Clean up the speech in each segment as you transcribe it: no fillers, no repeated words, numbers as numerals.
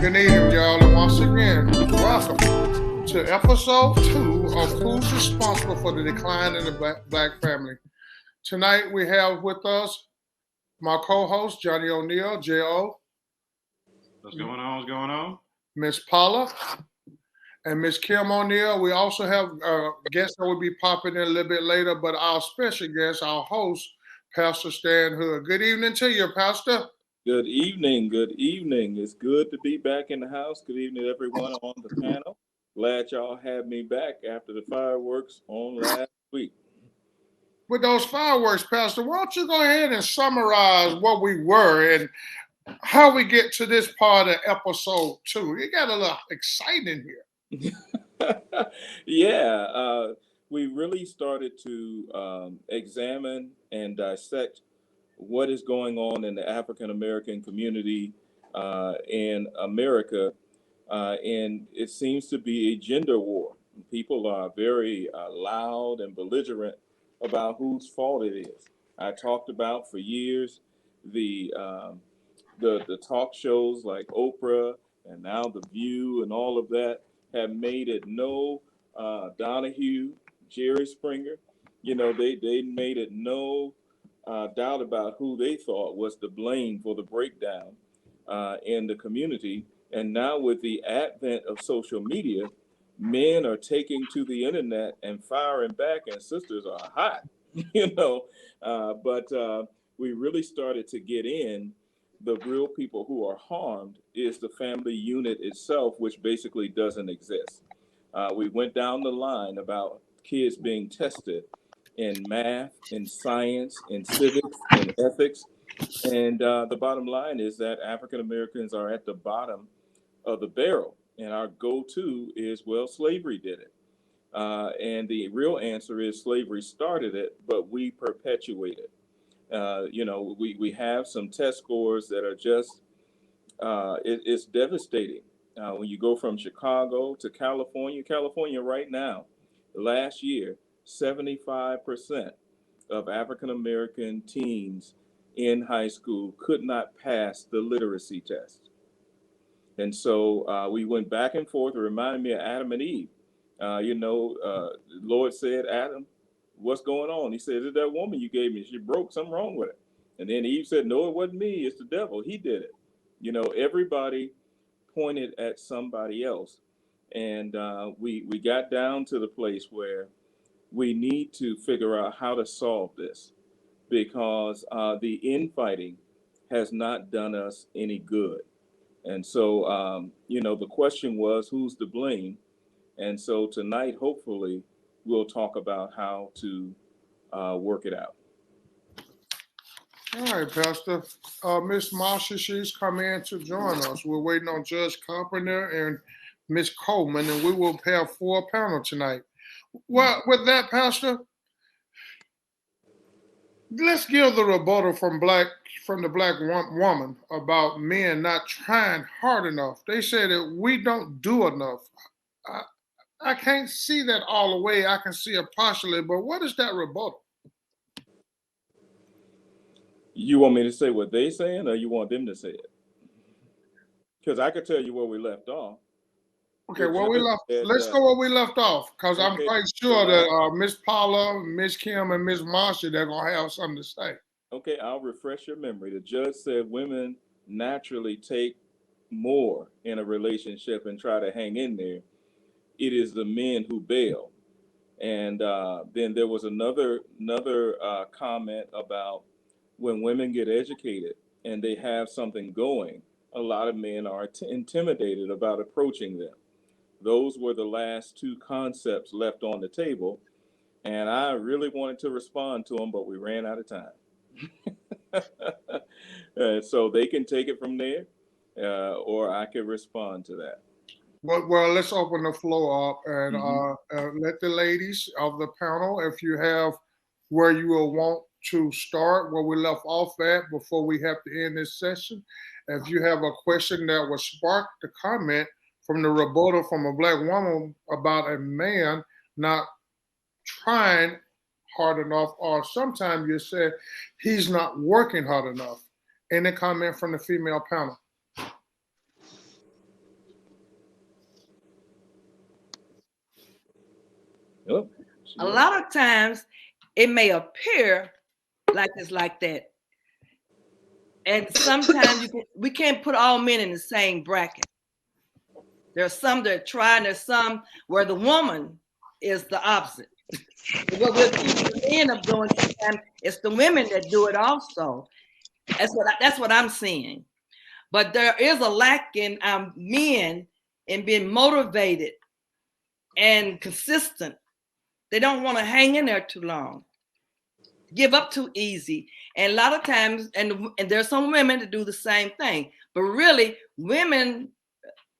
Good evening, y'all, and once again, welcome to episode 2 of Who's Responsible for the Decline in the Black Family. Tonight we have with us my co-host, Johnny O'Neill, J.O., What's going on? What's going on? Miss Paula, and Miss Kim O'Neill. We also have guests that will be popping in a little bit later, but our special guest, our host, Pastor Stan Hood. Good evening to you, Pastor. Good evening. Good evening. It's good to be back in the house. Good evening, everyone on the panel. Glad y'all had me back after the fireworks on last week. With those fireworks, Pastor, why don't you go ahead and summarize what we were and how we get to this part of episode 2? It got a little exciting here. Yeah, we really started to examine and dissect what is going on in the African American community in America, and it seems to be a gender war. People are very loud and belligerent about whose fault it is. I talked about for years the talk shows like Oprah and now The View and all of that have made it no Donahue, Jerry Springer. You know, they made it no doubt about who they thought was to blame for the breakdown in the community. And now with the advent of social media, men are taking to the internet and firing back, and sisters are hot, but we really started to get in. The real people who are harmed is the family unit itself, which basically doesn't exist. We went down the line about kids being tested in math, in science, in civics, in ethics. And the bottom line is that African Americans are at the bottom of the barrel. And our go-to is, well, slavery did it. And the real answer is slavery started it, but we perpetuate it. We have some test scores that are just, it's devastating. When you go from Chicago to California right now, last year, 75% of African American teens in high school could not pass the literacy test. And so we went back and forth. It reminded me of Adam and Eve. The Lord said, Adam, what's going on? He said, it's that woman you gave me. She broke, something wrong with it. And then Eve said, no, it wasn't me. It's the devil. He did it. You know, everybody pointed at somebody else. And we got down to the place where we need to figure out how to solve this, because the infighting has not done us any good. And so, the question was, who's to blame? And so tonight, hopefully, we'll talk about how to work it out. All right, Pastor. Miss Marsha, she's come in to join us. We're waiting on Judge Carpenter and Miss Coleman, and we will have 4 panel tonight. Well, with that, Pastor, let's give the rebuttal from the black woman about men not trying hard enough. They say that we don't do enough. I can't see that all the way. I can see it partially, but what is that rebuttal? You want me to say what they saying, or you want them to say it? Because I could tell you where we left off. Okay, let's go where we left off, because I'm quite sure that Miss Paula, Miss Kim, and Miss Marsha, they're going to have something to say. Okay, I'll refresh your memory. The judge said women naturally take more in a relationship and try to hang in there. It is the men who bail. And then there was another comment about when women get educated and they have something going, a lot of men are intimidated about approaching them. Those were the last 2 concepts left on the table. And I really wanted to respond to them, but we ran out of time. So they can take it from there, or I can respond to that. Well, let's open the floor up and let the ladies of the panel, if you have where you will want to start, where we left off at before we have to end this session. If you have a question that will spark the comment from the rebuttal from a black woman about a man not trying hard enough, or sometimes you say he's not working hard enough. Any comment from the female panel? Oh, A lot of times it may appear like it's like that. And sometimes we can't put all men in the same bracket. There's some that try, and there's some where the woman is the opposite. What we're accusing the men of doing sometimes, it's the women that do it also. That's what I'm seeing. But there is a lack in men in being motivated and consistent. They don't want to hang in there too long, give up too easy. And a lot of times, and there's some women that do the same thing. But really, women,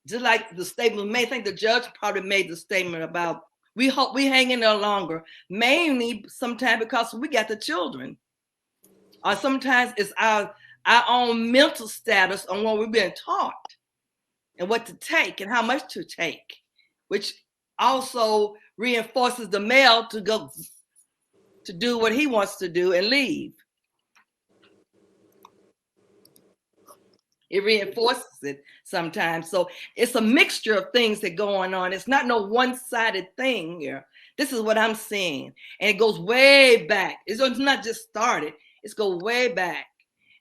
just like the statement made, I think the judge probably made the statement about we hope we hang in there longer, mainly sometimes because we got the children. Or sometimes it's our own mental status on what we've been taught and what to take and how much to take, which also reinforces the male to go to do what he wants to do and leave. It reinforces it sometimes. So it's a mixture of things that go on. It's not no one-sided thing here. This is what I'm seeing. And it goes way back. It's not just started. It's go way back.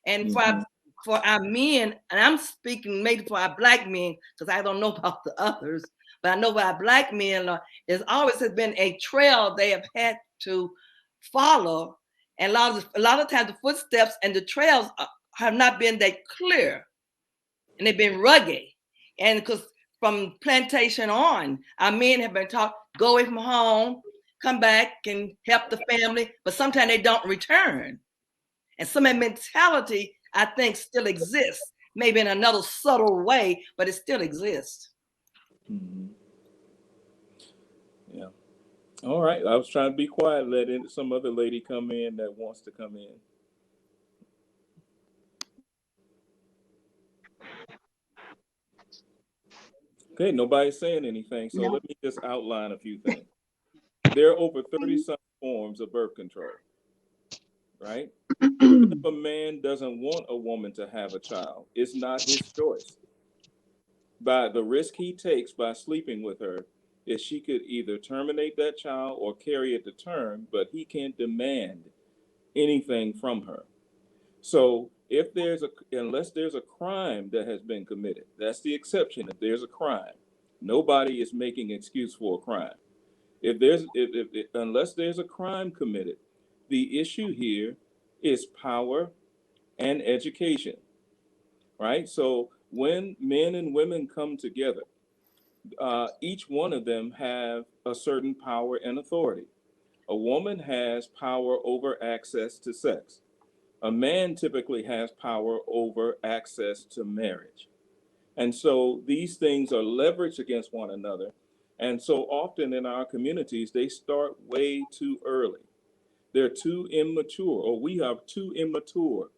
And for our men, and I'm speaking maybe for our Black men, because I don't know about the others, but I know for our Black men, there's always has been a trail they have had to follow. And a lot of times the footsteps and the trails have not been that clear. And they've been rugged. And because from plantation on, our men have been taught, go away from home, come back and help the family, but sometimes they don't return. And some of that mentality, I think, still exists, maybe in another subtle way, but it still exists. Mm-hmm. Yeah. All right. I was trying to be quiet, let in some other lady come in that wants to come in. Okay, nobody's saying anything, so let me just outline a few things. There are over 30-some forms of birth control, right? If a man doesn't want a woman to have a child, it's not his choice. By the risk he takes by sleeping with her, is she could either terminate that child or carry it to term, but he can't demand anything from her. So if unless there's a crime that has been committed, that's the exception. If there's a crime, nobody is making excuse for a crime. Unless there's a crime committed, the issue here is power and education, right? So when men and women come together, each one of them have a certain power and authority. A woman has power over access to sex. A man typically has power over access to marriage. And so these things are leveraged against one another. And so often in our communities, they start way too early. They're too immature, or we are too immature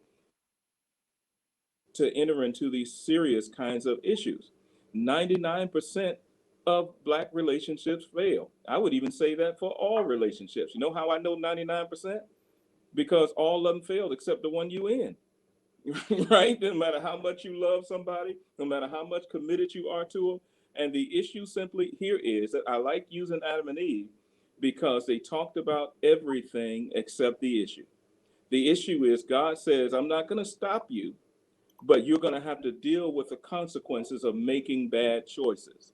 to enter into these serious kinds of issues. 99% of Black relationships fail. I would even say that for all relationships. You know how I know 99%? Because all of them failed except the one you in. Right? No matter how much you love somebody, no matter how much committed you are to them. And the issue simply here is that I like using Adam and Eve because they talked about everything except the issue. The issue is God says, I'm not going to stop you, but you're going to have to deal with the consequences of making bad choices.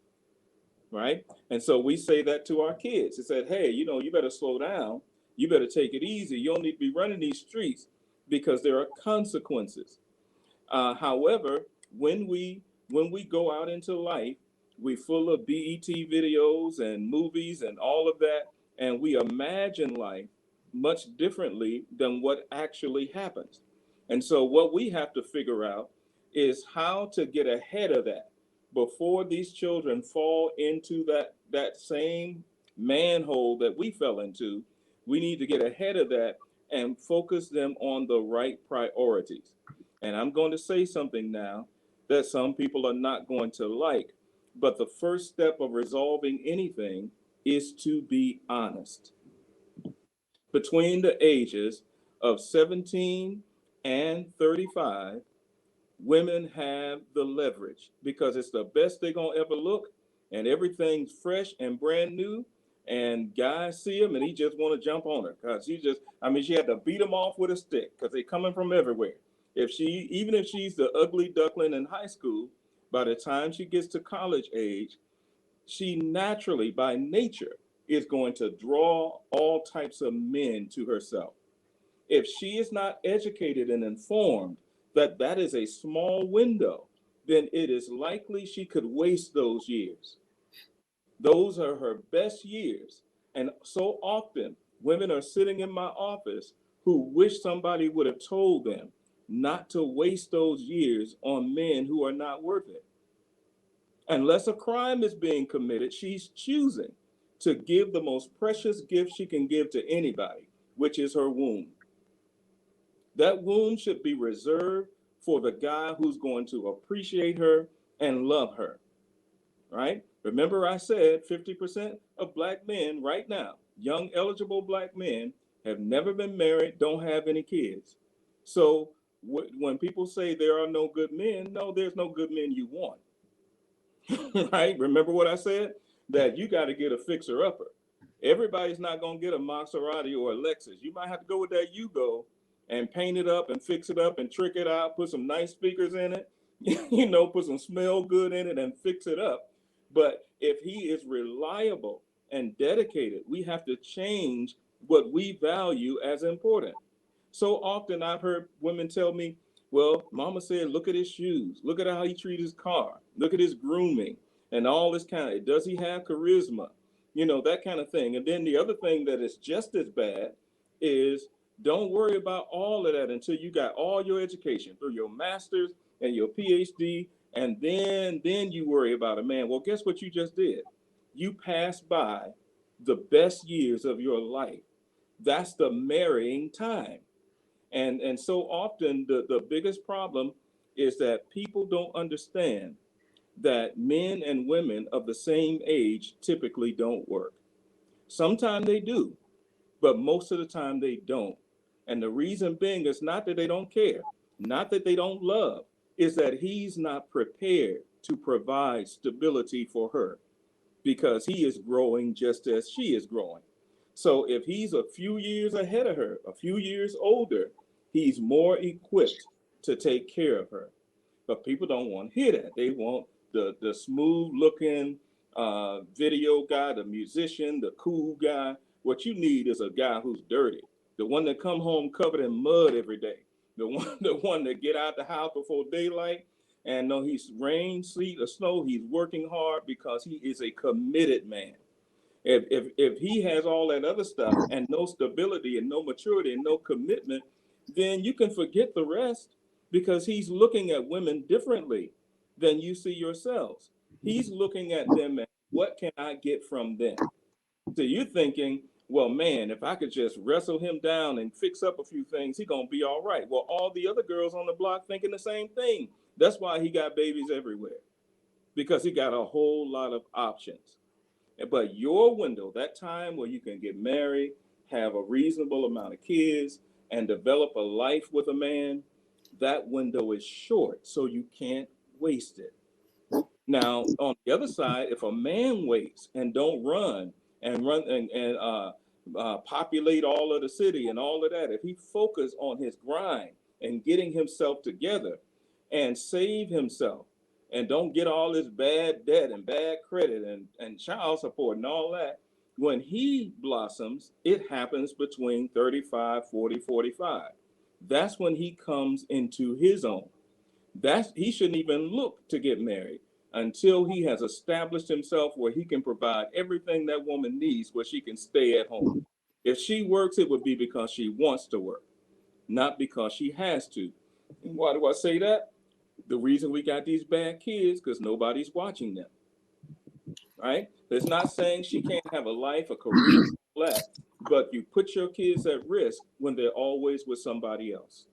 Right? And so we say that to our kids. It said, hey, you better slow down. You better take it easy. You don't need to be running these streets because there are consequences. However, when we go out into life, we're full of BET videos and movies and all of that, and we imagine life much differently than what actually happens. And so what we have to figure out is how to get ahead of that before these children fall into that same manhole that we fell into. We need to get ahead of that and focus them on the right priorities. And I'm going to say something now that some people are not going to like, but the first step of resolving anything is to be honest. Between the ages of 17 and 35, women have the leverage because it's the best they're going to ever look and everything's fresh and brand new. And guys see him and he just want to jump on her because she had to beat him off with a stick because they coming from everywhere. Even if she's the ugly duckling in high school, by the time she gets to college age, she naturally, by nature, is going to draw all types of men to herself. If she is not educated and informed that that is a small window, then it is likely she could waste those years. Those are her best years. And so often, women are sitting in my office who wish somebody would have told them not to waste those years on men who are not worth it. Unless a crime is being committed, she's choosing to give the most precious gift she can give to anybody, which is her womb. That womb should be reserved for the guy who's going to appreciate her and love her, right? Remember I said 50% of Black men right now, young eligible Black men, have never been married, don't have any kids. So when people say there are no good men, no, there's no good men you want. Right? Remember what I said? That you got to get a fixer-upper. Everybody's not going to get a Maserati or a Lexus. You might have to go with that Yugo and paint it up and fix it up and trick it out, put some nice speakers in it, put some smell good in it and fix it up. But if he is reliable and dedicated, we have to change what we value as important. So often I've heard women tell me, well, mama said, look at his shoes. Look at how he treats his car. Look at his grooming and all this kind of, does he have charisma? That kind of thing. And then the other thing that is just as bad is don't worry about all of that until you got all your education through your master's and your PhD. And then you worry about a man. Well, guess what you just did? You passed by the best years of your life. That's the marrying time. And so often the biggest problem is that people don't understand that men and women of the same age typically don't work. Sometimes they do, but most of the time they don't. And the reason being is not that they don't care, not that they don't love, is that he's not prepared to provide stability for her because he is growing just as she is growing. So if he's a few years ahead of her, a few years older, he's more equipped to take care of her. But people don't want to hear that. They want the smooth looking video guy, the musician, the cool guy. What you need is a guy who's dirty, the one that come home covered in mud every day, the one that get out the house before daylight and know he's rain, sleet, or snow, he's working hard because he is a committed man. If he has all that other stuff and no stability and no maturity and no commitment, then you can forget the rest because he's looking at women differently than you see yourselves. He's looking at them and what can I get from them? So you're thinking, well, man, if I could just wrestle him down and fix up a few things, he's going to be all right. Well, all the other girls on the block thinking the same thing. That's why he got babies everywhere, because he got a whole lot of options. But your window, that time where you can get married, have a reasonable amount of kids, and develop a life with a man, that window is short, so you can't waste it. Now, on the other side, if a man waits and don't run and populate all of the city and all of that, if he focus on his grind and getting himself together and save himself, and don't get all this bad debt and bad credit and child support and all that, when he blossoms, it happens between 35, 40, 45. That's when he comes into his own. He shouldn't even look to get married until he has established himself where he can provide everything that woman needs, where she can stay at home. If she works, it would be because she wants to work, not because she has to. And why do I say that? The reason we got these bad kids, because nobody's watching them, right? It's not saying she can't have a life, a career, but you put your kids at risk when they're always with somebody else.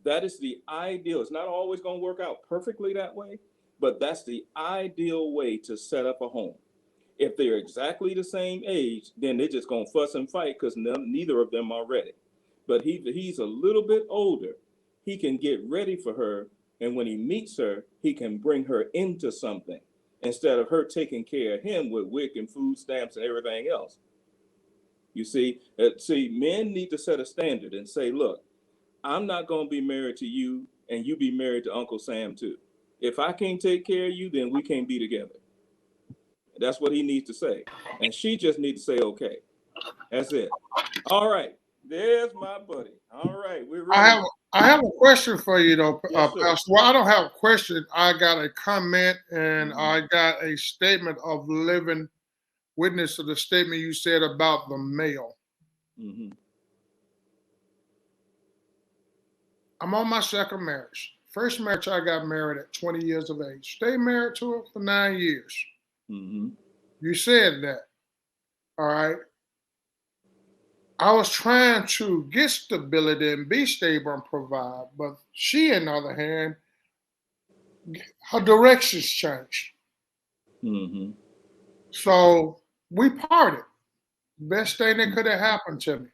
That is the ideal. It's not always going to work out perfectly that way, but that's the ideal way to set up a home. If they're exactly the same age, then they're just going to fuss and fight because neither of them are ready. But he's a little bit older. He can get ready for her. And when he meets her, he can bring her into something. instead of her taking care of him with WIC and food stamps and everything else. You see, men need to set a standard and say, look, I'm not going to be married to you and you be married to Uncle Sam too. If I can't take care of you, then we can't be together. That's what he needs to say. And she just needs to say, okay. That's it. All right. There's my buddy. All right. We're ready. I have a question for you though, Yes, sir. Pastor. Well, I don't have a question. I got a comment and I got a statement of living witness to the statement you said about the male. Mm-hmm. I'm on my second marriage. First marriage, I got married at 20 years of age. Stayed married to her for 9 years. Mm-hmm. You said that. All right. I was trying to get stability and be stable and provide, but she, on the other hand, her directions changed. Mm-hmm. So we parted. Best thing that could have happened to me.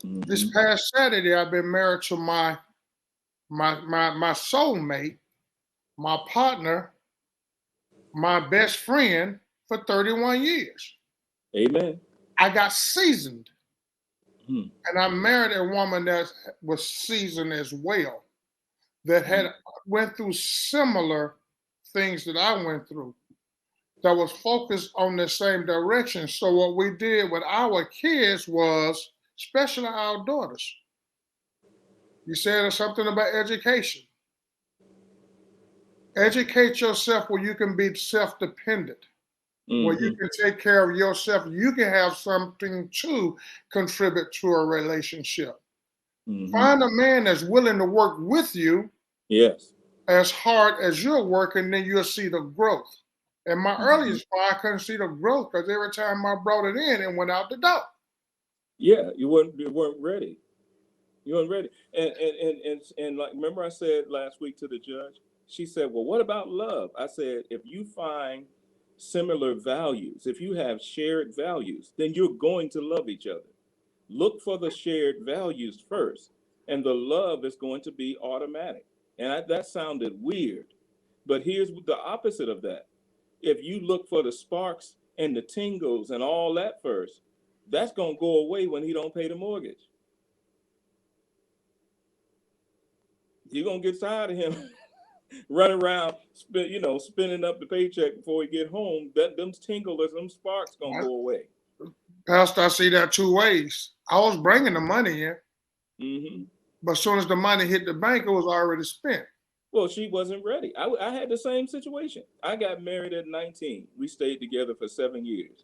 Mm-hmm. This past Saturday, I've been married to my soulmate, my partner, my best friend for 31 years. Amen. I got seasoned. Hmm. And I married a woman that was seasoned as well, that had went through similar things that I went through, that was focused on the same direction. So what we did with our kids was, especially our daughters, you said something about education. Educate yourself where you can be self-dependent, where you can take care of yourself. You can have something to contribute to a relationship. Mm-hmm. Find a man that's willing to work with you. Yes. As hard as you're working, then you'll see the growth. And my earliest part, I couldn't see the growth because every time I brought it in, it went out the door. Yeah, you weren't ready. You weren't ready. And like, remember I said last week to the judge, she said, well, what about love? I said, if you find similar values, if you have shared values, then you're going to love each other. Look for the shared values first, and the love is going to be automatic. And that sounded weird, but here's the opposite of that. If you look for the sparks and the tingles and all that first, that's going to go away when he don't pay the mortgage. You're going to get tired of him running around, spinning up the paycheck before he get home. Them tingles, them sparks going to go away. Pastor, I see that two ways. I was bringing the money in, Mm-hmm. but as soon as the money hit the bank, it was already spent. Well, she wasn't ready. I had the same situation. I got married at 19. We stayed together for 7 years.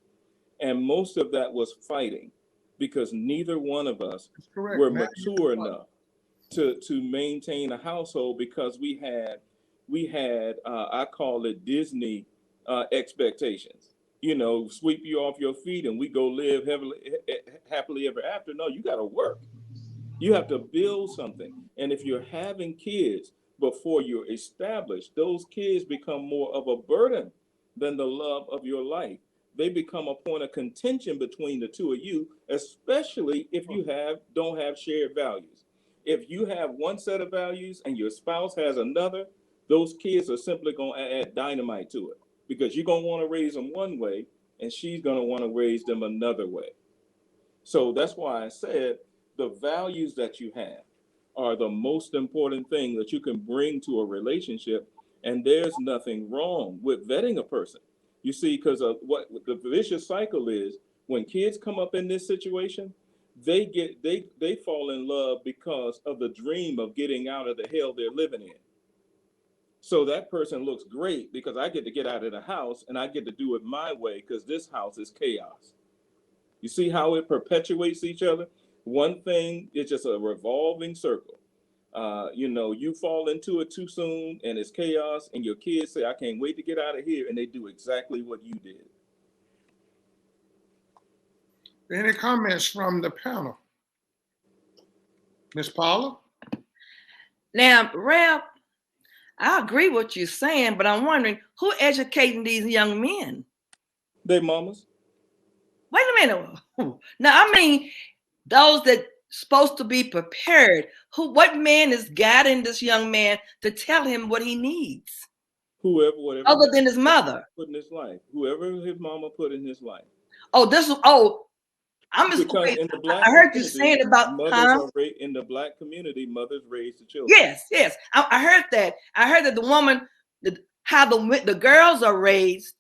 And most of that was fighting because neither one of us were mature enough to maintain a household, because we had I call it Disney expectations. Sweep you off your feet and we go live happily ever after. No, you got to work. You have to build something. And if you're having kids before you're established, those kids become more of a burden than the love of your life. They become a point of contention between the two of you, especially if you don't have shared values. If you have one set of values and your spouse has another, those kids are simply going to add dynamite to it, because you're going to want to raise them one way and she's going to want to raise them another way. So that's why I said the values that you have are the most important thing that you can bring to a relationship. And there's nothing wrong with vetting a person. You see, because of what the vicious cycle is, when kids come up in this situation, they fall in love because of the dream of getting out of the hell they're living in. So that person looks great because I get to get out of the house and I get to do it my way, because this house is chaos. You see how it perpetuates each other? One thing is just a revolving circle. You fall into it too soon and it's chaos, and your kids say, I can't wait to get out of here. And they do exactly what you did. Any comments from the panel? Ms. Paula? Now, Rev, I agree with what you're saying, but I'm wondering who educating these young men? They mamas. Wait a minute. Now, I mean, those that supposed to be prepared. What man is guiding this young man to tell him what he needs? Whoever, whatever. other than his mother. Put in his life. Whoever his mama put in his life. Oh, this is, oh, I'm just, Because wait, in the black I heard you community, saying about, mothers are in the black community, mothers raise the children. Yes, yes. I heard that. I heard that the woman, how the girls are raised,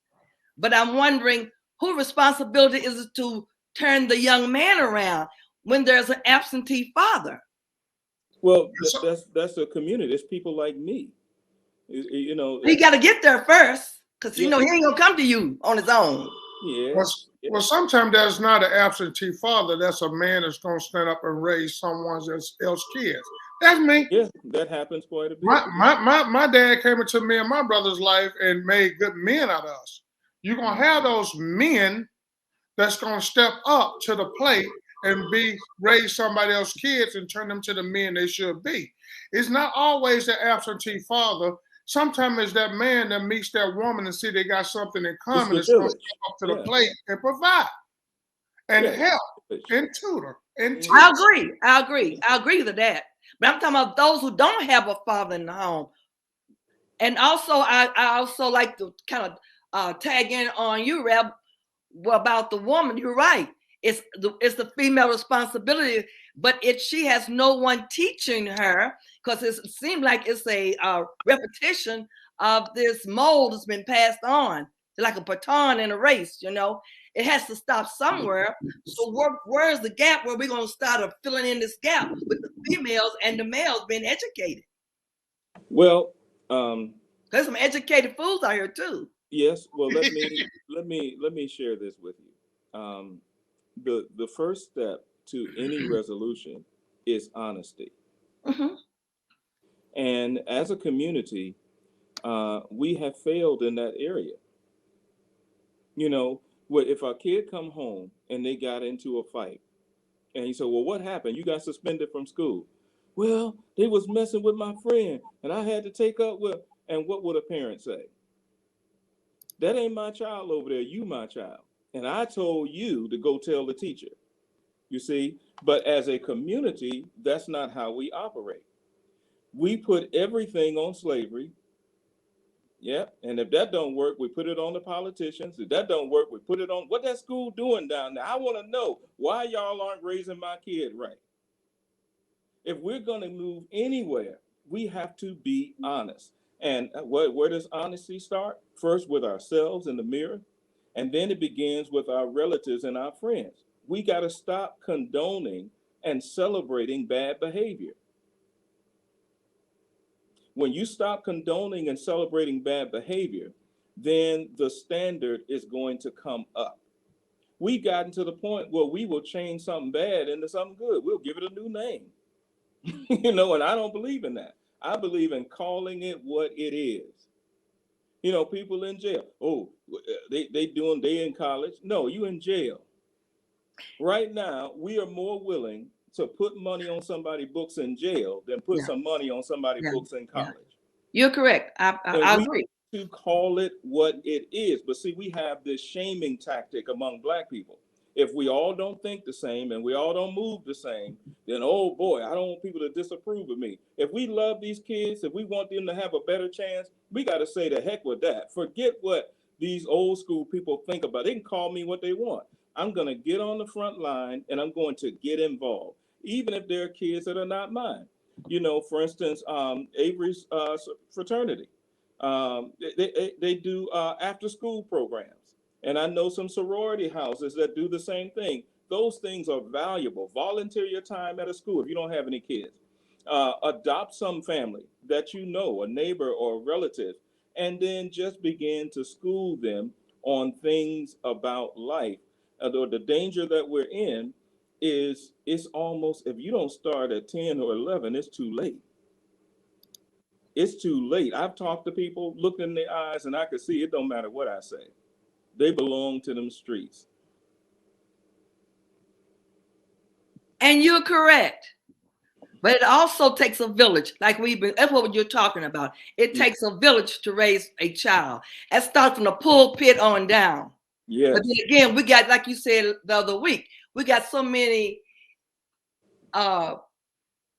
but I'm wondering whose responsibility is it to turn the young man around when there's an absentee father? Well, that's a community. It's people like me. You know, He got to get there first, because you Yeah. know he ain't gonna come to you on his own. yeah. Well, sometimes that's not an absentee father. That's a man that's going to stand up and raise someone else's kids. That's me. Yeah, that happens quite a bit. My dad came into me and my brother's life and made good men out of us. You're going to have those men that's going to step up to the plate and raise somebody else's kids and turn them to the men they should be. It's not always the absentee father. Sometimes it's that man that meets that woman and see they got something in common that's going to step up to the plate and provide and help and tutor and teach. I agree with that. But I'm talking about those who don't have a father in the home. And also, I also like to kind of tag in on you, Reb, about the woman. You're right. It's the female responsibility, but she has no one teaching her, because it seems like it's a repetition of this mold that's been passed on, like a baton in a race. You know, it has to stop somewhere. So where's the gap where we're going to start filling in this gap with the females and the males being educated? Well, there's some educated fools out here too. Yes. Well, let me share this with you. The first step to any resolution is honesty. Mm-hmm. And as a community, we have failed in that area. You know, if a kid come home and they got into a fight, and he said, "Well, what happened? You got suspended from school." Well, they was messing with my friend, and I had to take up with. And what would a parent say? That ain't my child over there. You my child, and I told you to go tell the teacher. You see, but as a community, that's not how we operate. We put everything on slavery. Yeah, and if that don't work, we put it on the politicians. If that don't work, we put it on what that school doing down there. I want to know why y'all aren't raising my kid right. If we're going to move anywhere, we have to be honest. And where does honesty start? First with ourselves in the mirror, and then it begins with our relatives and our friends. We got to stop condoning and celebrating bad behavior. When you stop condoning and celebrating bad behavior, then the standard is going to come up. We've gotten to the point where we will change something bad into something good. We'll give it a new name. You know, and I don't believe in that. I believe in calling it what it is. You know, people in jail. Oh, they in college. No, you in jail. Right now, we are more willing to put money on somebody's books in jail than put some money on somebody's books in college. You're correct. I agree. To call it what it is. But see, we have this shaming tactic among Black people. If we all don't think the same and we all don't move the same, then, oh boy, I don't want people to disapprove of me. If we love these kids, if we want them to have a better chance, we got to say the heck with that. Forget what these old school people think about. They can call me what they want. I'm going to get on the front line and I'm going to get involved, even if there are kids that are not mine. You know, for instance, Avery's fraternity, they do after school programs. And I know some sorority houses that do the same thing. Those things are valuable. Volunteer your time at a school if you don't have any kids. Adopt some family that you know, a neighbor or a relative, and then just begin to school them on things about life. The danger that we're in is it's almost, if you don't start at 10 or 11, it's too late. It's too late. I've talked to people, looked in their eyes, and I could see it don't matter what I say. They belong to them streets. And you're correct. But it also takes a village, like that's what you're talking about. It takes a village to raise a child. That starts from the pulpit on down. Yes. But then again, we got, like you said the other week, we got so many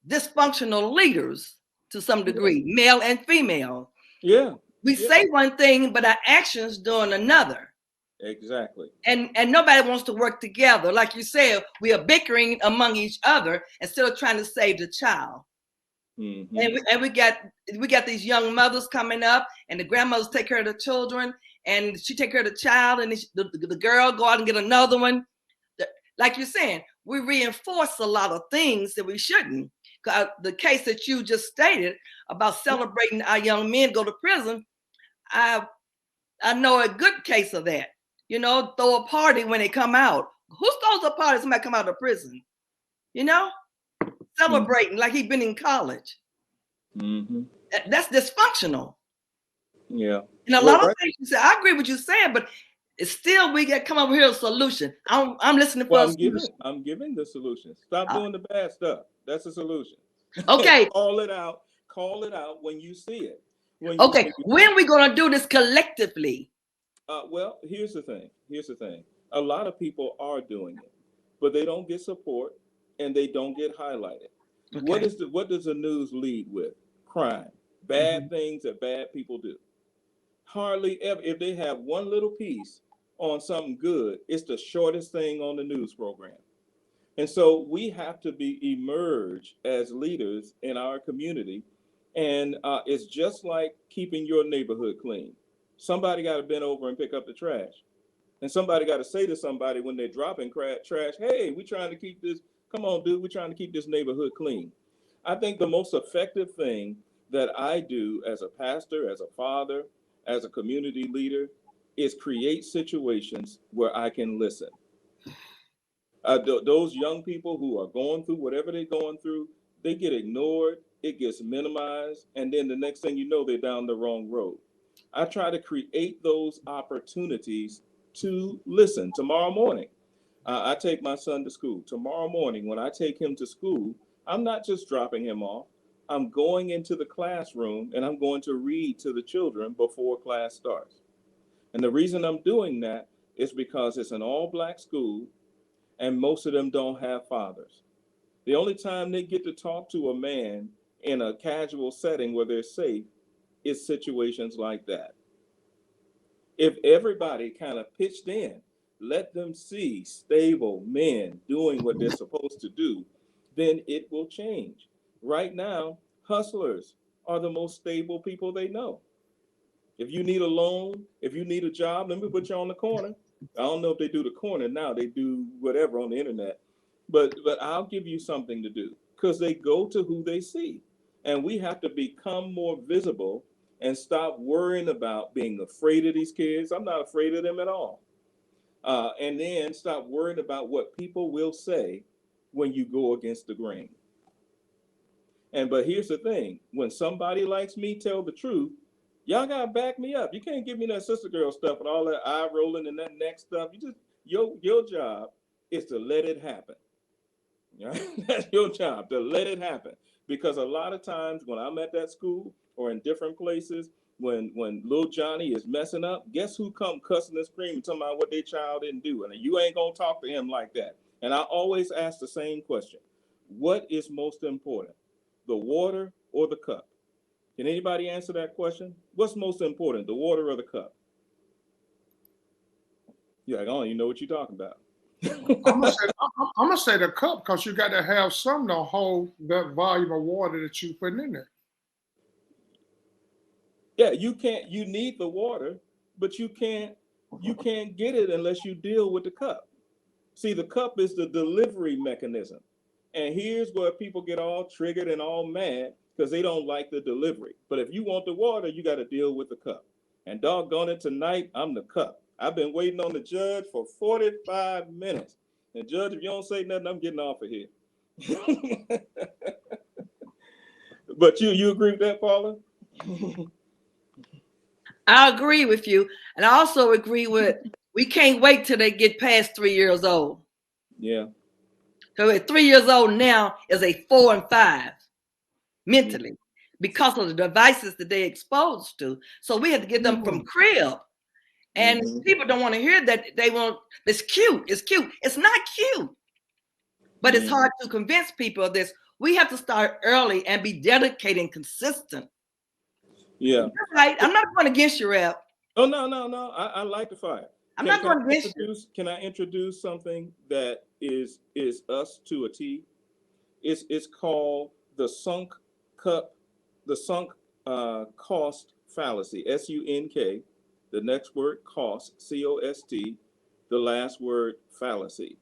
dysfunctional leaders to some degree, male and female. Yeah. We Yeah. say one thing, but our actions doing another. Exactly. And nobody wants to work together. Like you said, we are bickering among each other instead of trying to save the child. Mm-hmm. And we got these young mothers coming up, and the grandmothers take care of the children, and she take care of the child, and the girl go out and get another one. Like you're saying, we reinforce a lot of things that we shouldn't. The case that you just stated about celebrating our young men go to prison, I know a good case of that. You know, throw a party when they come out. Who throws a party when somebody come out of prison? You know, celebrating like he'd been in college. Mm-hmm. That's dysfunctional. Yeah. And a Well, lot of right. things you say, I agree with you saying, but it's still we got to come over here with a solution. I'm listening for Well, a solution. I'm giving the solution. Stop doing the bad stuff. That's the solution. Okay. Call it out. Call it out when you see it. When are we gonna do this collectively? Well, here's the thing. A lot of people are doing it, but they don't get support and they don't get highlighted. Okay. What does the news lead with? Crime, bad things that bad people do. Hardly ever, if they have one little piece on something good, it's the shortest thing on the news program. And so we have to emerge as leaders in our community. And it's just like keeping your neighborhood clean. Somebody got to bend over and pick up the trash. And somebody got to say to somebody when they're dropping trash, hey, we're trying to keep this, come on, dude, we're trying to keep this neighborhood clean. I think the most effective thing that I do as a pastor, as a father, as a community leader, is create situations where I can listen. Those young people who are going through whatever they're going through, they get ignored, it gets minimized, and then the next thing you know, they're down the wrong road. I try to create those opportunities to listen. Tomorrow morning, I take my son to school. Tomorrow morning, when I take him to school, I'm not just dropping him off. I'm going into the classroom and I'm going to read to the children before class starts. And the reason I'm doing that is because it's an all-Black school and most of them don't have fathers. The only time they get to talk to a man in a casual setting where they're safe is situations like that. If everybody kind of pitched in, let them see stable men doing what they're supposed to do, then it will change. Right now, hustlers are the most stable people they know. If you need a loan, if you need a job, let me put you on the corner. I don't know if they do the corner now, they do whatever on the internet, but I'll give you something to do because they go to who they see. And we have to become more visible and stop worrying about being afraid of these kids. I'm not afraid of them at all. And then stop worrying about what people will say when you go against the grain. But here's the thing, when somebody likes me tell the truth, y'all gotta back me up. You can't give me that sister girl stuff and all that eye rolling and that neck stuff. You just your job is to let it happen. Right? That's your job, to let it happen. Because a lot of times when I'm at that school or in different places, when little Johnny is messing up, guess who come cussing and screaming, talking about what their child didn't do? And you ain't gonna talk to him like that. And I always ask the same question: what is most important, the water or the cup? Can anybody answer that question? What's most important, the water or the cup? You're like, I don't even know what you're talking about. I'm gonna say the cup because you got to have something to hold that volume of water that you putting in there. Yeah, you need the water, but you can't get it unless you deal with the cup. See, the cup is the delivery mechanism. And here's where people get all triggered and all mad because they don't like the delivery. But if you want the water, you got to deal with the cup. And doggone it, tonight, I'm the cup. I've been waiting on the judge for 45 minutes. And Judge, if you don't say nothing, I'm getting off of here. But you agree with that, Paula? I agree with you. And I also agree with, we can't wait till they get past 3 years old. Yeah. So at 3 years old now is a 4 and 5 mentally because of the devices that they're exposed to. So we have to get them from crib. And people don't want to hear that. They want, it's cute. It's cute. It's not cute. But it's hard to convince people of this. We have to start early and be dedicated and consistent. Yeah. You're right. I'm not going against you, Rep. Oh, no. I like the fire. I'm not going against you. Can I introduce something that is us to a T? It's called the sunk cost fallacy. SUNK. The next word cost, COST. The last word fallacy.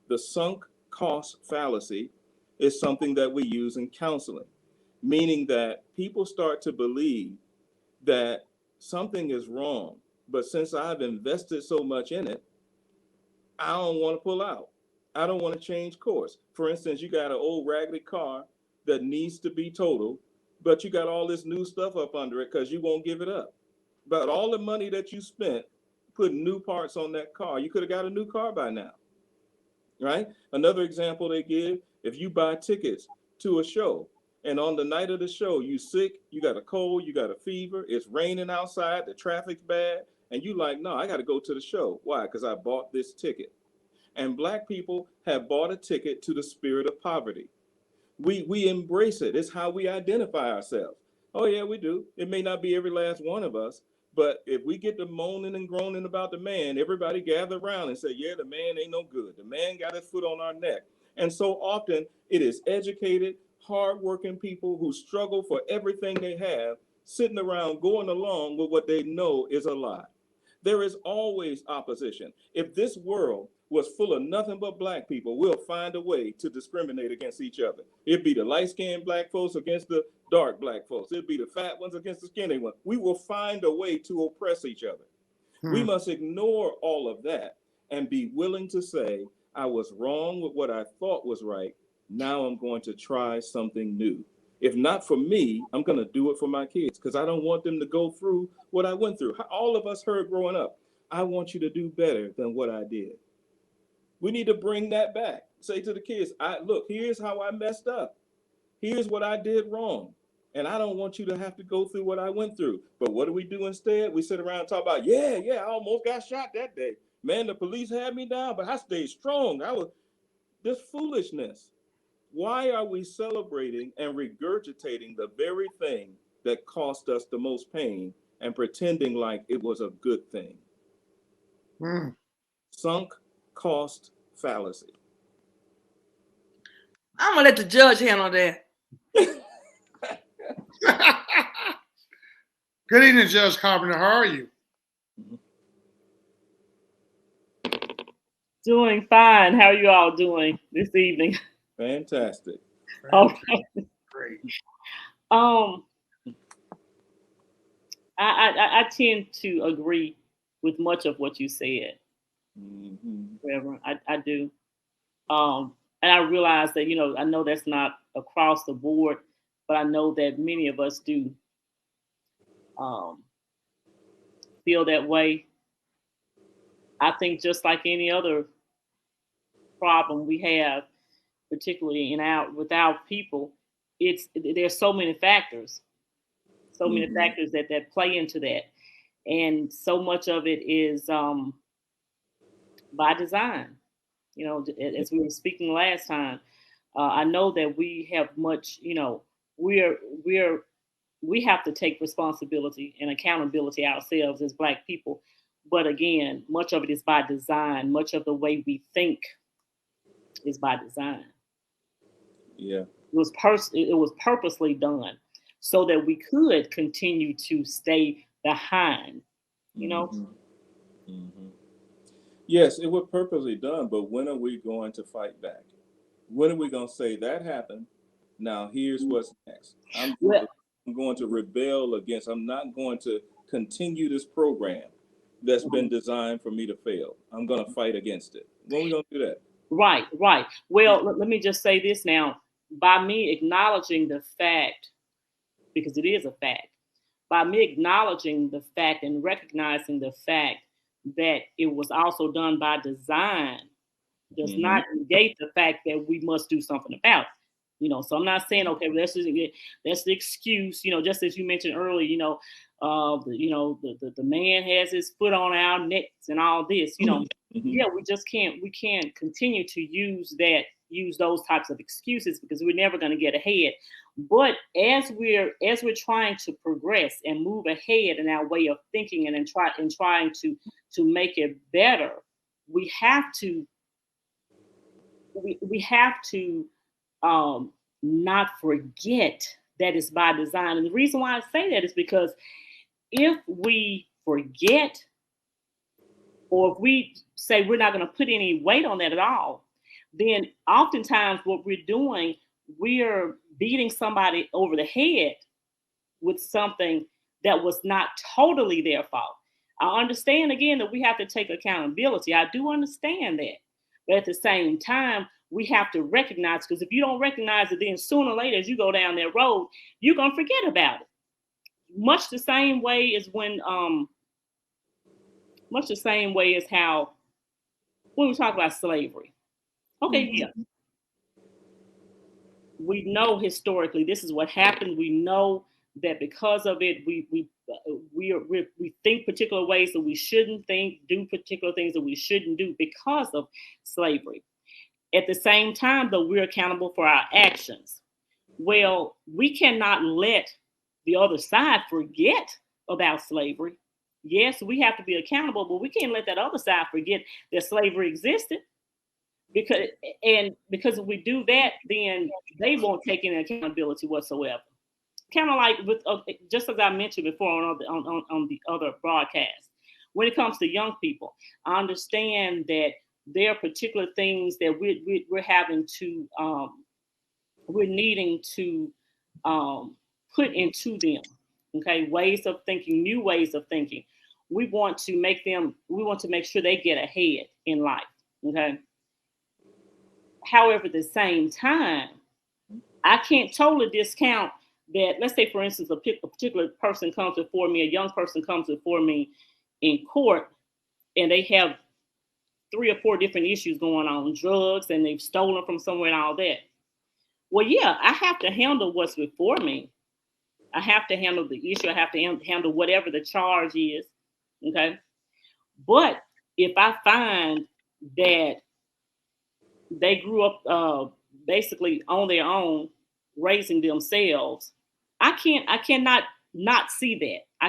The sunk cost fallacy is something that we use in counseling, meaning that people start to believe that something is wrong, but since I've invested so much in it, I don't want to pull out. I don't want to change course. For instance, you got an old raggedy car that needs to be totaled, but you got all this new stuff up under it because you won't give it up. But all the money that you spent putting new parts on that car, you could have got a new car by now, right? Another example they give, if you buy tickets to a show and on the night of the show, you sick, you got a cold, you got a fever, it's raining outside, the traffic's bad, and you like, no, I got to go to the show. Why? Because I bought this ticket. And Black people have bought a ticket to the spirit of poverty. We embrace it. It's how we identify ourselves. Oh yeah, we do. It may not be every last one of us, but if we get to moaning and groaning about the man, everybody gather around and say, yeah, the man ain't no good. The man got his foot on our neck. And so often it is educated, hardworking people who struggle for everything they have, sitting around going along with what they know is a lie. There is always opposition. If this world was full of nothing but Black people, we'll find a way to discriminate against each other. It'd be the light-skinned Black folks against the dark Black folks. It'd be the fat ones against the skinny ones. We will find a way to oppress each other. We must ignore all of that and be willing to say, I was wrong with what I thought was right. Now I'm going to try something new. If not for me, I'm going to do it for my kids because I don't want them to go through what I went through. All of us heard growing up, I want you to do better than what I did. We need to bring that back. Say to the kids, look, here's how I messed up. Here's what I did wrong. And I don't want you to have to go through what I went through. But what do we do instead? We sit around and talk about, yeah, I almost got shot that day. Man, the police had me down, but I stayed strong. This foolishness. Why are we celebrating and regurgitating the very thing that cost us the most pain and pretending like it was a good thing? Sunk cost fallacy. I'm gonna let the judge handle that. Good evening, Judge Carpenter. How are you? Doing fine. How are you all doing this evening? Fantastic. Okay. Great. I tend to agree with much of what you said, Reverend. I do. And I realize that, I know that's not across the board, but I know that many of us do feel that way. I think just like any other problem we have, particularly with our people, there's so many factors, that play into that, and so much of it is by design. As we were speaking last time, I know that we have much. We have to take responsibility and accountability ourselves as Black people. But again, much of it is by design. Much of the way we think is by design. Yeah. It was purposely done so that we could continue to stay behind, Yes, it was purposely done, but when are we going to fight back? When are we going to say that happened? Now here's what's next. I'm going to rebel against, I'm not going to continue this program that's been designed for me to fail. I'm going to fight against it. When are we going to do that? Right. Well, let me just say this now. By me acknowledging the fact, because it is a fact, by me acknowledging the fact and recognizing the fact that it was also done by design does not negate the fact that we must do something about it. So I'm not saying, okay, well, that's the excuse, just as you mentioned earlier, the man has his foot on our necks and all this, yeah, we can't continue to use those types of excuses because we're never going to get ahead. But as we're trying to progress and move ahead in our way of thinking and trying to make it better, we have to not forget that it's by design. And the reason why I say that is because if we forget, or if we say we're not going to put any weight on that at all, then oftentimes what we're doing, we're beating somebody over the head with something that was not totally their fault. I understand again that we have to take accountability. I do understand that. But at the same time, we have to recognize, because if you don't recognize it, then sooner or later, as you go down that road, you're going to forget about it. Much the same way as how when we talk about slavery. Okay, yeah. We know historically this is what happened. We know that because of it, we think particular ways that we shouldn't think, do particular things that we shouldn't do because of slavery. At the same time, though, we're accountable for our actions. Well, we cannot let the other side forget about slavery. Yes, we have to be accountable, but we can't let that other side forget that slavery existed. Because if we do that, then they won't take any accountability whatsoever. Kind of like with just as I mentioned before on the other broadcast, when it comes to young people, I understand that there are particular things that we're having to we're needing to put into them. Okay, ways of thinking, new ways of thinking. We want to make sure they get ahead in life. Okay. However, at the same time, I can't totally discount that. Let's say, for instance, a particular person comes before me, a young person comes before me in court, and they have 3 or 4 different issues going on, drugs, and they've stolen from somewhere and all that. Well, yeah, I have to handle what's before me. I have to handle the issue. I have to handle whatever the charge is. Okay. But if I find that they grew up basically on their own, raising themselves, I cannot not see that. I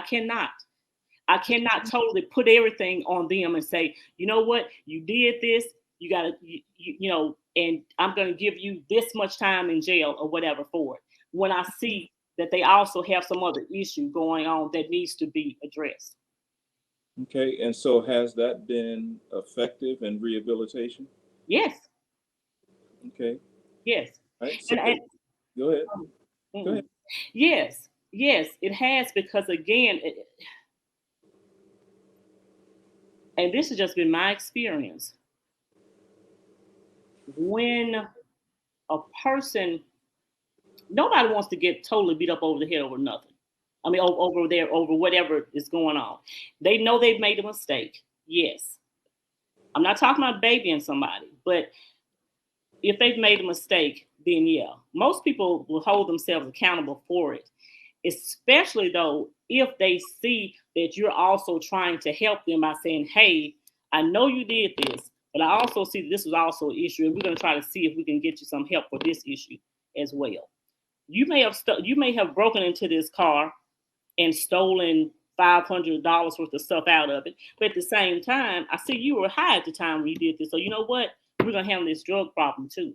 cannot totally put everything on them and say, you know what, you did this, you got to, you know, and I'm going to give you this much time in jail or whatever for it. When I see that they also have some other issue going on that needs to be addressed. Okay, and so has that been effective in rehabilitation? Yes. Okay. Yes. Right, so go ahead. Go ahead. Yes, it has, because again, and this has just been my experience, when a person, nobody wants to get totally beat up over the head over nothing. I mean, over whatever is going on. They know they've made a mistake. Yes. I'm not talking about babying somebody, but if they've made a mistake, then yeah, most people will hold themselves accountable for it, especially though if they see that you're also trying to help them by saying, hey, I know you did this, but I also see that this was also an issue, and we're going to try to see if we can get you some help for this issue as well. You may have broken into this car and stolen $500 worth of stuff out of it, but at the same time, I see you were high at the time when you did this, so you know what? We're going to handle this drug problem too.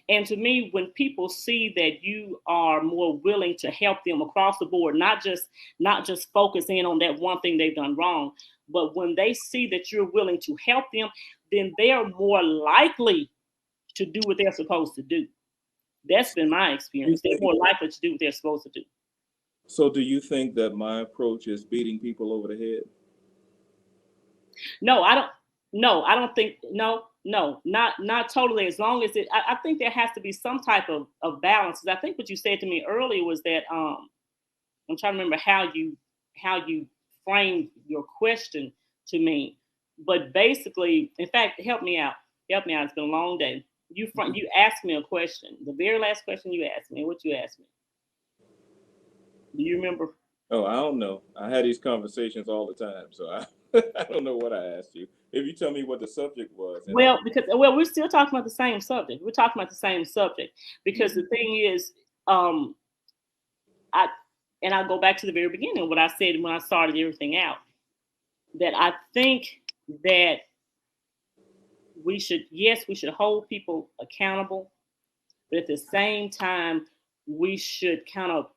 And to me, when people see that you are more willing to help them across the board, not just focus in on that one thing they've done wrong, but when they see that you're willing to help them, then they're more likely to do what they're supposed to do. That's been my experience. They're more likely to do what they're supposed to do. So do you think that my approach is beating people over the head? No, I don't think, not totally. As long as I think there has to be some type of balance. I think what you said to me earlier was that, I'm trying to remember how you framed your question to me, but basically, in fact, help me out. It's been a long day. You asked me a question. The very last question you asked me, what you asked me? Do you remember? Oh, I don't know. I had these conversations all the time, so I don't know what I asked you. If you tell me what the subject was. Well, we're still talking about the same subject. We're talking about the same subject because the thing is, um, I'll go back to the very beginning, what I said when I started everything out, that I think that we should hold people accountable, but at the same time, we should kind of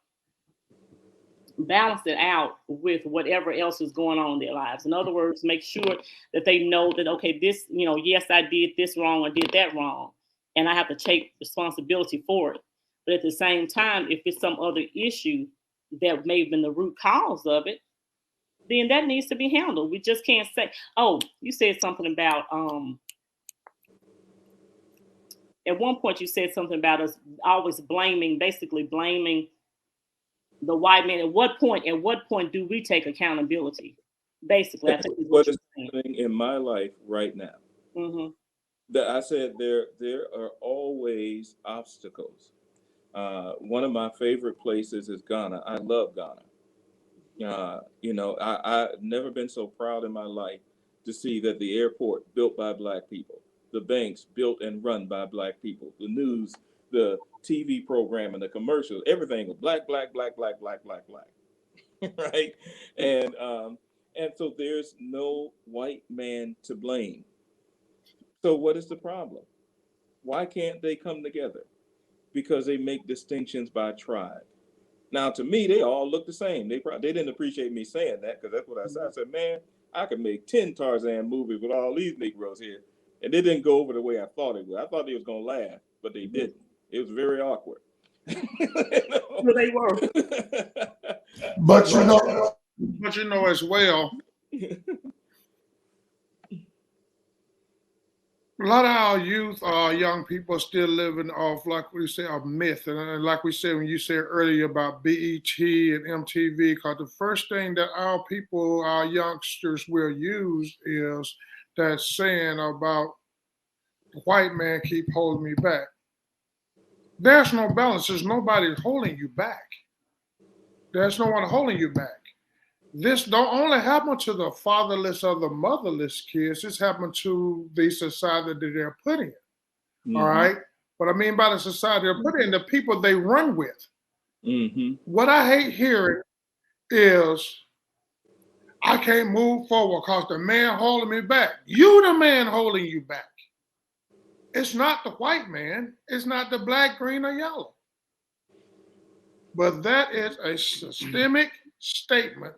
balance it out with whatever else is going on in their lives. In other words, make sure that they know that, okay, this, yes, I did this wrong or did that wrong, and I have to take responsibility for it. But at the same time, if it's some other issue that may have been the root cause of it, then that needs to be handled. We just can't say, oh, you said something about, at one point you said something about us always basically blaming the white man. At what point do we take accountability? Basically, I think is what is happening in my life right now. Mm-hmm. That I said there are always obstacles. One of my favorite places is Ghana. I love Ghana. I've never been so proud in my life to see that the airport built by Black people, the banks built and run by Black people, the news, the TV program, and the commercials, everything was Black, right? And so there's no white man to blame. So what is the problem? Why can't they come together? Because they make distinctions by tribe. Now, to me, they all look the same. They didn't appreciate me saying that, because that's what I said. I said, man, I could make 10 Tarzan movies with all these Negroes here. And they didn't go over the way I thought it would. I thought they was going to laugh, but they didn't. It was very awkward. Well, they were. But you know as well, a lot of our youth, young people are still living off, like we say, a myth. And like we said, when you said earlier about BET and MTV, because the first thing that our people, our youngsters will use is that saying about the white man keep holding me back. There's no balance. There's nobody holding you back. There's no one holding you back. This don't only happen to the fatherless or the motherless kids. This happened to the society that they're put in. Mm-hmm. All right. What I mean by the society they're put in, the people they run with. Mm-hmm. What I hate hearing is, I can't move forward because the man holding me back. You the man holding you back. It's not the white man. It's not the black, green, or yellow. But that is a systemic statement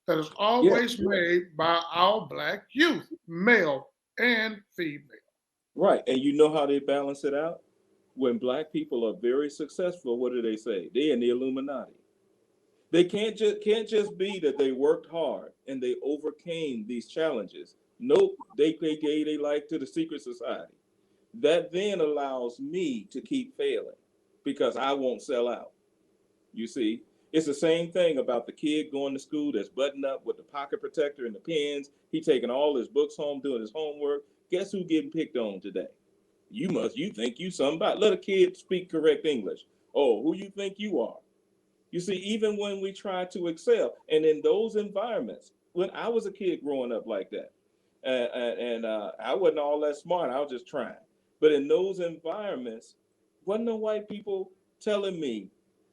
that is always made by our Black youth, male and female. Right. And you know how they balance it out? When Black people are very successful, what do they say? They're in the Illuminati. They can't just be that they worked hard and they overcame these challenges. Nope, they gave their life to the secret society. That then allows me to keep failing because I won't sell out. You see, it's the same thing about the kid going to school that's buttoned up with the pocket protector and the pens. He taking all his books home, doing his homework. Guess who getting picked on today? You think you somebody. Let a kid speak correct English. Oh, who you think you are? You see, even when we try to excel, and in those environments, when I was a kid growing up like that, and I wasn't all that smart, I was just trying. But in those environments, wasn't no white people telling me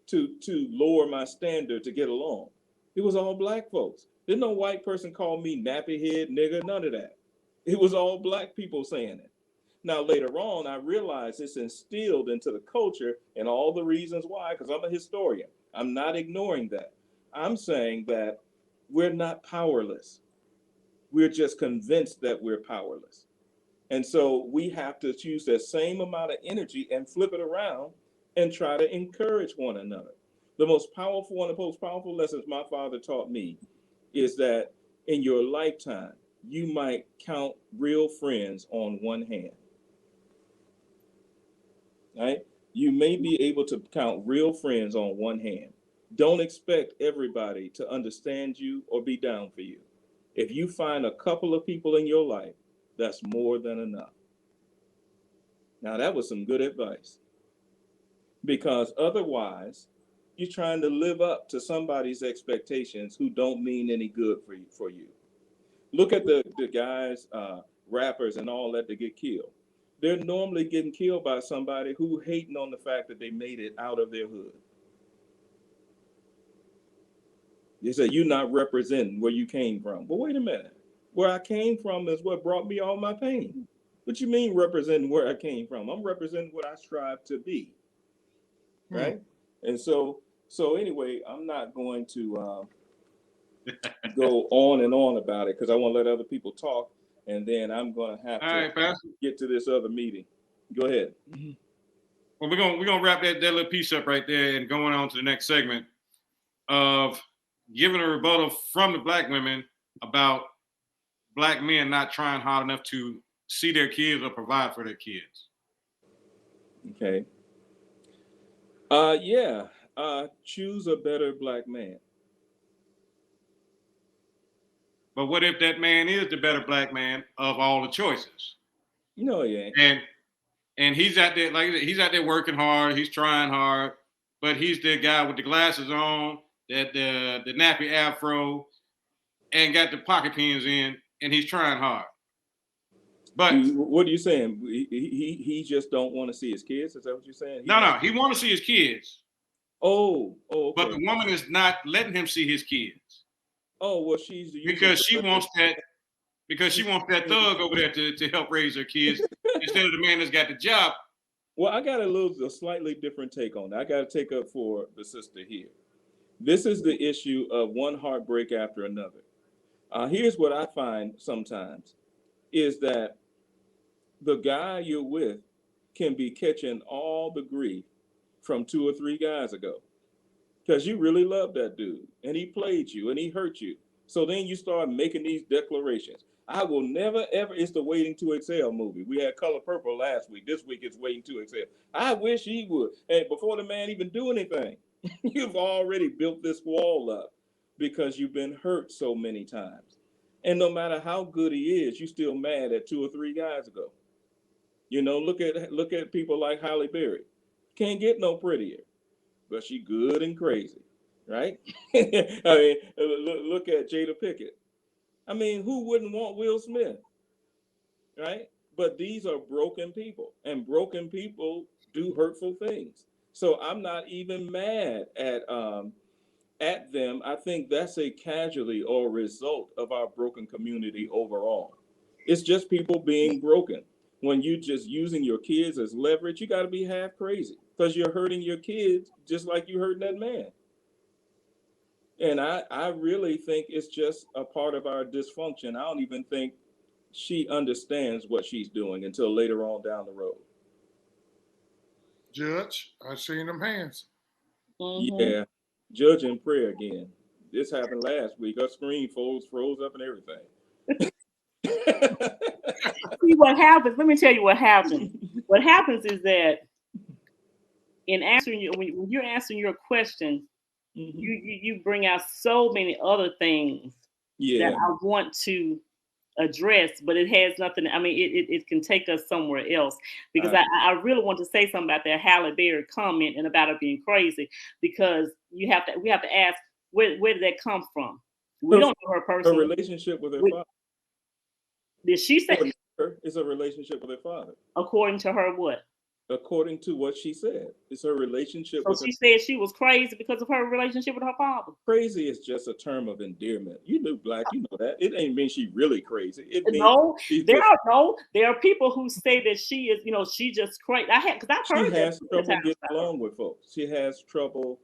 to lower my standard to get along. It was all Black folks. There's no white person call me nappy head, nigga, none of that. It was all Black people saying it. Now, later on, I realized it's instilled into the culture and all the reasons why, because I'm a historian. I'm not ignoring that. I'm saying that we're not powerless. We're just convinced that we're powerless. And so we have to use that same amount of energy and flip it around and try to encourage one another. One of the most powerful lessons my father taught me is that in your lifetime, you might count real friends on one hand. Right? You may be able to count real friends on one hand. Don't expect everybody to understand you or be down for you. If you find a couple of people in your life, that's more than enough. Now, that was some good advice. Because otherwise, you're trying to live up to somebody's expectations who don't mean any good for you. Look at the guys, rappers and all that get killed. they're normally getting killed by somebody who hating on the fact that they made it out of their hood. They say, you're not representing where you came from. Well, wait a minute. Where I came from is what brought me all my pain. What you mean representing where I came from? I'm representing what I strive to be. Right? And so anyway, I'm not going to go on and on about it because I want to let other people talk, and then I'm going to have All right, Pastor. get to this other meeting. Go ahead. Well, we're gonna wrap that little piece up right there and going on to the next segment of giving a rebuttal from the Black women about Black men not trying hard enough to see their kids or provide for their kids. Okay. Choose a better Black man. But what if that man is the better Black man of all the choices? No, he ain't. And he's out there, like he's out there working hard, he's trying hard, but he's the guy with the glasses on, that the nappy afro, and got the pocket pins in, and he's trying hard. But what are you saying? He just don't want to see his kids? Is that what you're saying? No, he want to see his kids. Okay. But the woman is not letting him see his kids. Oh, well, she's because she wants that thug over there to help raise her kids instead of the man that's got the job. Well, I got a slightly different take on that. I got to take up for the sister here. This is the issue of one heartbreak after another. Here's what I find sometimes is that the guy you're with can be catching all the grief from 2 or 3 guys ago because you really love that dude and he played you and he hurt you. So then you start making these declarations. I will never, ever, it's the Waiting to Exhale movie. We had Color Purple last week. This week it's Waiting to Exhale. I wish he would. And before the man even do anything, you've already built this wall up because you've been hurt so many times. And no matter how good he is, you're still mad at 2 or 3 guys ago. You know, look at people like Halle Berry. Can't get no prettier, but she good and crazy, right? I mean, look at Jada Pinkett. I mean, who wouldn't want Will Smith, right? But these are broken people, and broken people do hurtful things. So I'm not even mad at them. I think that's a casualty or result of our broken community overall. It's just people being broken. When you just using your kids as leverage, you got to be half crazy because you're hurting your kids just like you hurting that man. And I really think it's just a part of our dysfunction. I don't even think she understands what she's doing until later on down the road. Judge, I seen them hands. Mm-hmm. Yeah, judge and prayer again. This happened last week. Her screen froze up and everything. See what happens. Let me tell you what happens. What happens is that in answering when you're answering your question, Mm-hmm. you bring out so many other things that I want to address, but it has nothing. I mean, it can take us somewhere else because I really want to say something about that Halle Berry comment and about her being crazy because we have to ask where did that come from? We don't know her personally. Her relationship with her father. Did she say it's a relationship with her father? According to her, what? According to what she said, it's her relationship. So she said she was crazy because of her relationship with her father. Crazy is just a term of endearment. You knew Black, you know that. It ain't mean she really crazy. It means there are people who say that she is, she just crazy. I've heard she has trouble getting along with folks. She has trouble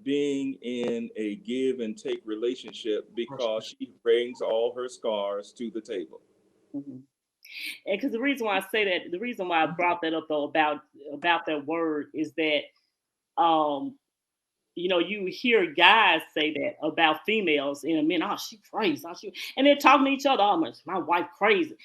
being in a give and take relationship because she brings all her scars to the table. Mm-hmm. And because the reason why I say that, the reason why I brought that up though about that word is that, you hear guys say that about females in a minute. Oh, she crazy. And they're talking to each other. Oh, my wife crazy.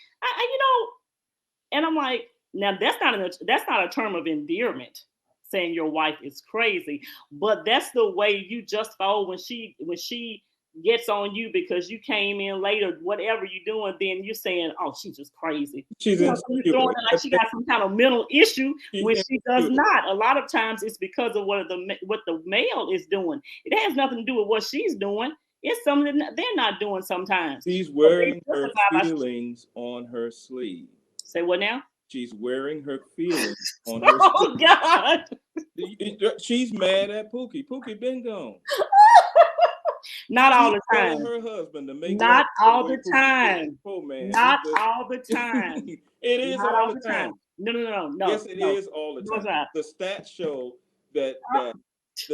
And I'm like, now that's not a term of endearment, saying your wife is crazy, but that's the way you justify when she gets on you because you came in later, whatever you're doing, then you're saying, oh, she's just crazy. She's throwing it like she got some kind of mental issue when she does not. A lot of times it's because of what the male is doing. It has nothing to do with what she's doing. It's something they're not doing sometimes. She's wearing her feelings on her sleeve. Say what now? She's wearing her feelings on her Oh sleeve. God. She's mad at Pookie. Pookie been gone. Not all She's the telling time. her husband to make Not love all way the Pookie time. did. Oh man, Not all the time. It is Not all the time. No. Yes, it No. is all the No, it's time. not. The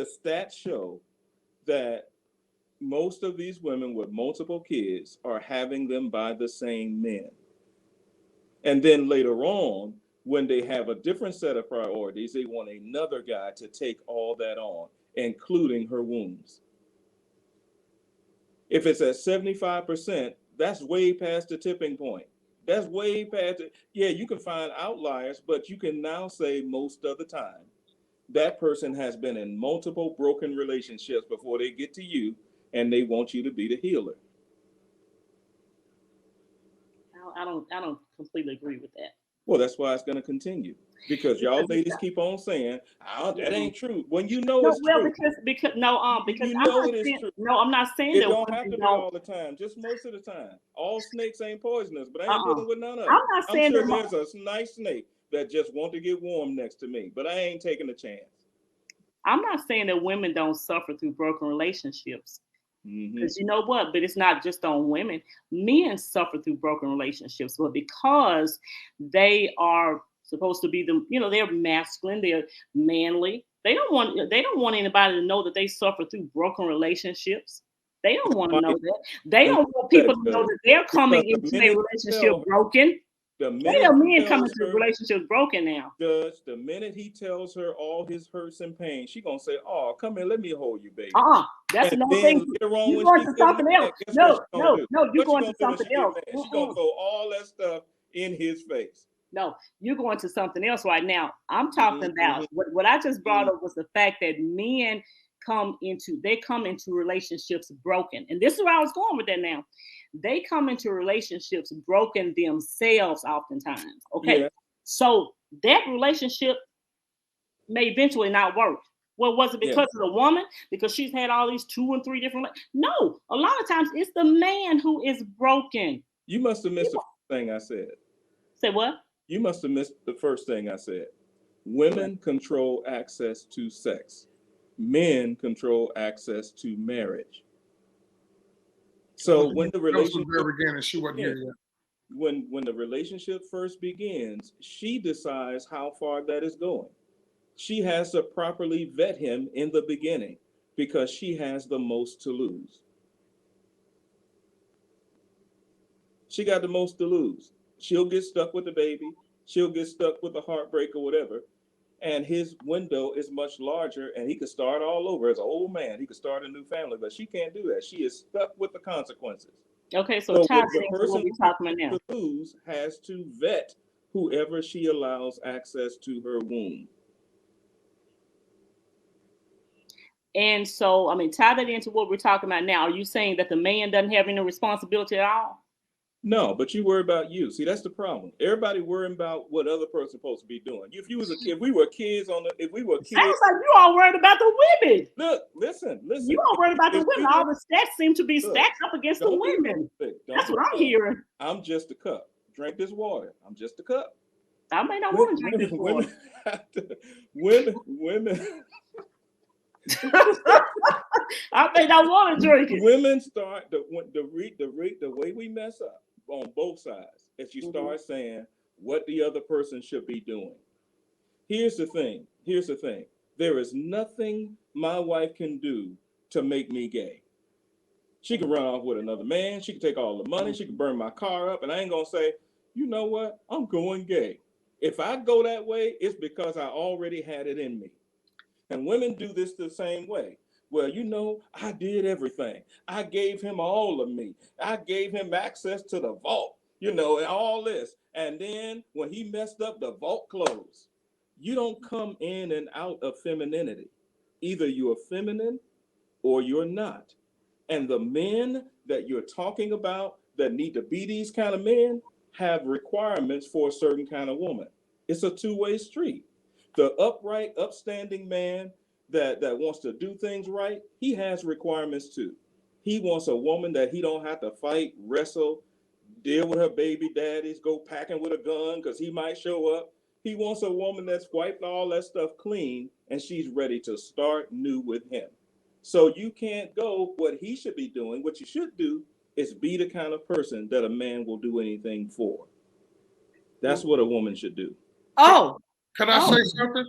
stats show that most of these women with multiple kids are having them by the same men. And then later on, when they have a different set of priorities, they want another guy to take all that on, including her wounds. If it's at 75%, that's way past the tipping point. That's way past it. Yeah, you can find outliers, but you can now say most of the time that person has been in multiple broken relationships before they get to you, and they want you to be the healer. I don't completely agree with that. Well, that's why it's going to continue, because y'all ladies keep on saying, "Oh, that ain't true," when you know No, it's well, true. because You I'm know not it is saying, true. no, I'm not saying It that don't have women to be don't. all the time, just most of the time. All snakes ain't poisonous, but I ain't Uh-uh. dealing with none of I'm it. not I'm saying sure that. there's a nice snake that just want to get warm next to me, but I ain't taking a chance. I'm not saying that women don't suffer through broken relationships. Mhm. Because you know what? But it's not just on women. Men suffer through broken relationships, but because they are supposed to be they're masculine, they're manly. They don't want anybody to know that they suffer through broken relationships. They don't want to Why? know that. They And don't want people to know because that they're coming the into a minute you relationship tell her, broken. the They minute know he men coming tells to her, relationships broken now. Judge, the minute he tells her all his hurts and pains, she gonna say, "Oh, come here, let me hold you, baby." That's And another then thing. later on, You're when going she to get something else. mad, guess what she gonna do? No, you're What she going gonna to do when something she get else. mad? She gonna throw all that stuff in his face. No, you're going to something else right now. I'm talking about Mhm. what I just brought up was the fact that men come into relationships broken. And this is where I was going with that now. They come into relationships broken themselves oftentimes. Okay. Yeah. So that relationship may eventually not work. Well, was it because of the woman? Because she's had all these 2 and 3 different. No, a lot of times it's the man who is broken. You must have missed the first thing I said. Say what? You must have missed the first thing I said. Women control access to sex. Men control access to marriage. So when the That was the relationship very beginning. She wasn't here yet. when the relationship first begins, she decides how far that is going. She has to properly vet him in the beginning because she has the most to lose. She got the most to lose. She'll get stuck with the baby. She'll get stuck with the heartbreak or whatever. And his window is much larger, and he could start all over as an old man. He could start a new family, but she can't do that. She is stuck with the consequences. Okay, so So tie the into person what we're talking about now. to lose has to vet whoever she allows access to her womb. And so, I mean, tie that into what we're talking about now. Are you saying that the man doesn't have any responsibility at all? No, but you worry about you. See, that's the problem. Everybody worrying about what other person's supposed to be doing. If you was a kid, if we were kids, Sounds like you all worried about the women. look, listen. You all worried about the If we women. All were- the stats seem to be Look, stacked up against the don't be women. sick. Don't That's be what I'm sick. hearing. I'm just a cup. Drink this water. I'm just a cup. I may not want to drink this water. Women I may not want to drink it. women start the way we mess up on both sides is you start saying what the other person should be doing. Here's the thing. There is nothing my wife can do to make me gay. She can run off with another man. She can take all the money. She can burn my car up. And I ain't going to say, you know what? I'm going gay. If I go that way, it's because I already had it in me. And women do this the same way. Well, you know, I did everything. I gave him all of me. I gave him access to the vault, and all this. And then when he messed up, the vault closed. You don't come in and out of femininity. Either you're feminine or you're not. And the men that you're talking about that need to be these kind of men have requirements for a certain kind of woman. It's a two-way street. The upright, upstanding man that wants to do things right, he has requirements too. He wants a woman that he don't have to fight, wrestle, deal with her baby daddies, go packing with a gun because he might show up. He wants a woman that's wiped all that stuff clean and she's ready to start new with him. So you can't go what he should be doing. What you should do is be the kind of person that a man will do anything for. That's what a woman should do. Oh, Can I Oh. say something?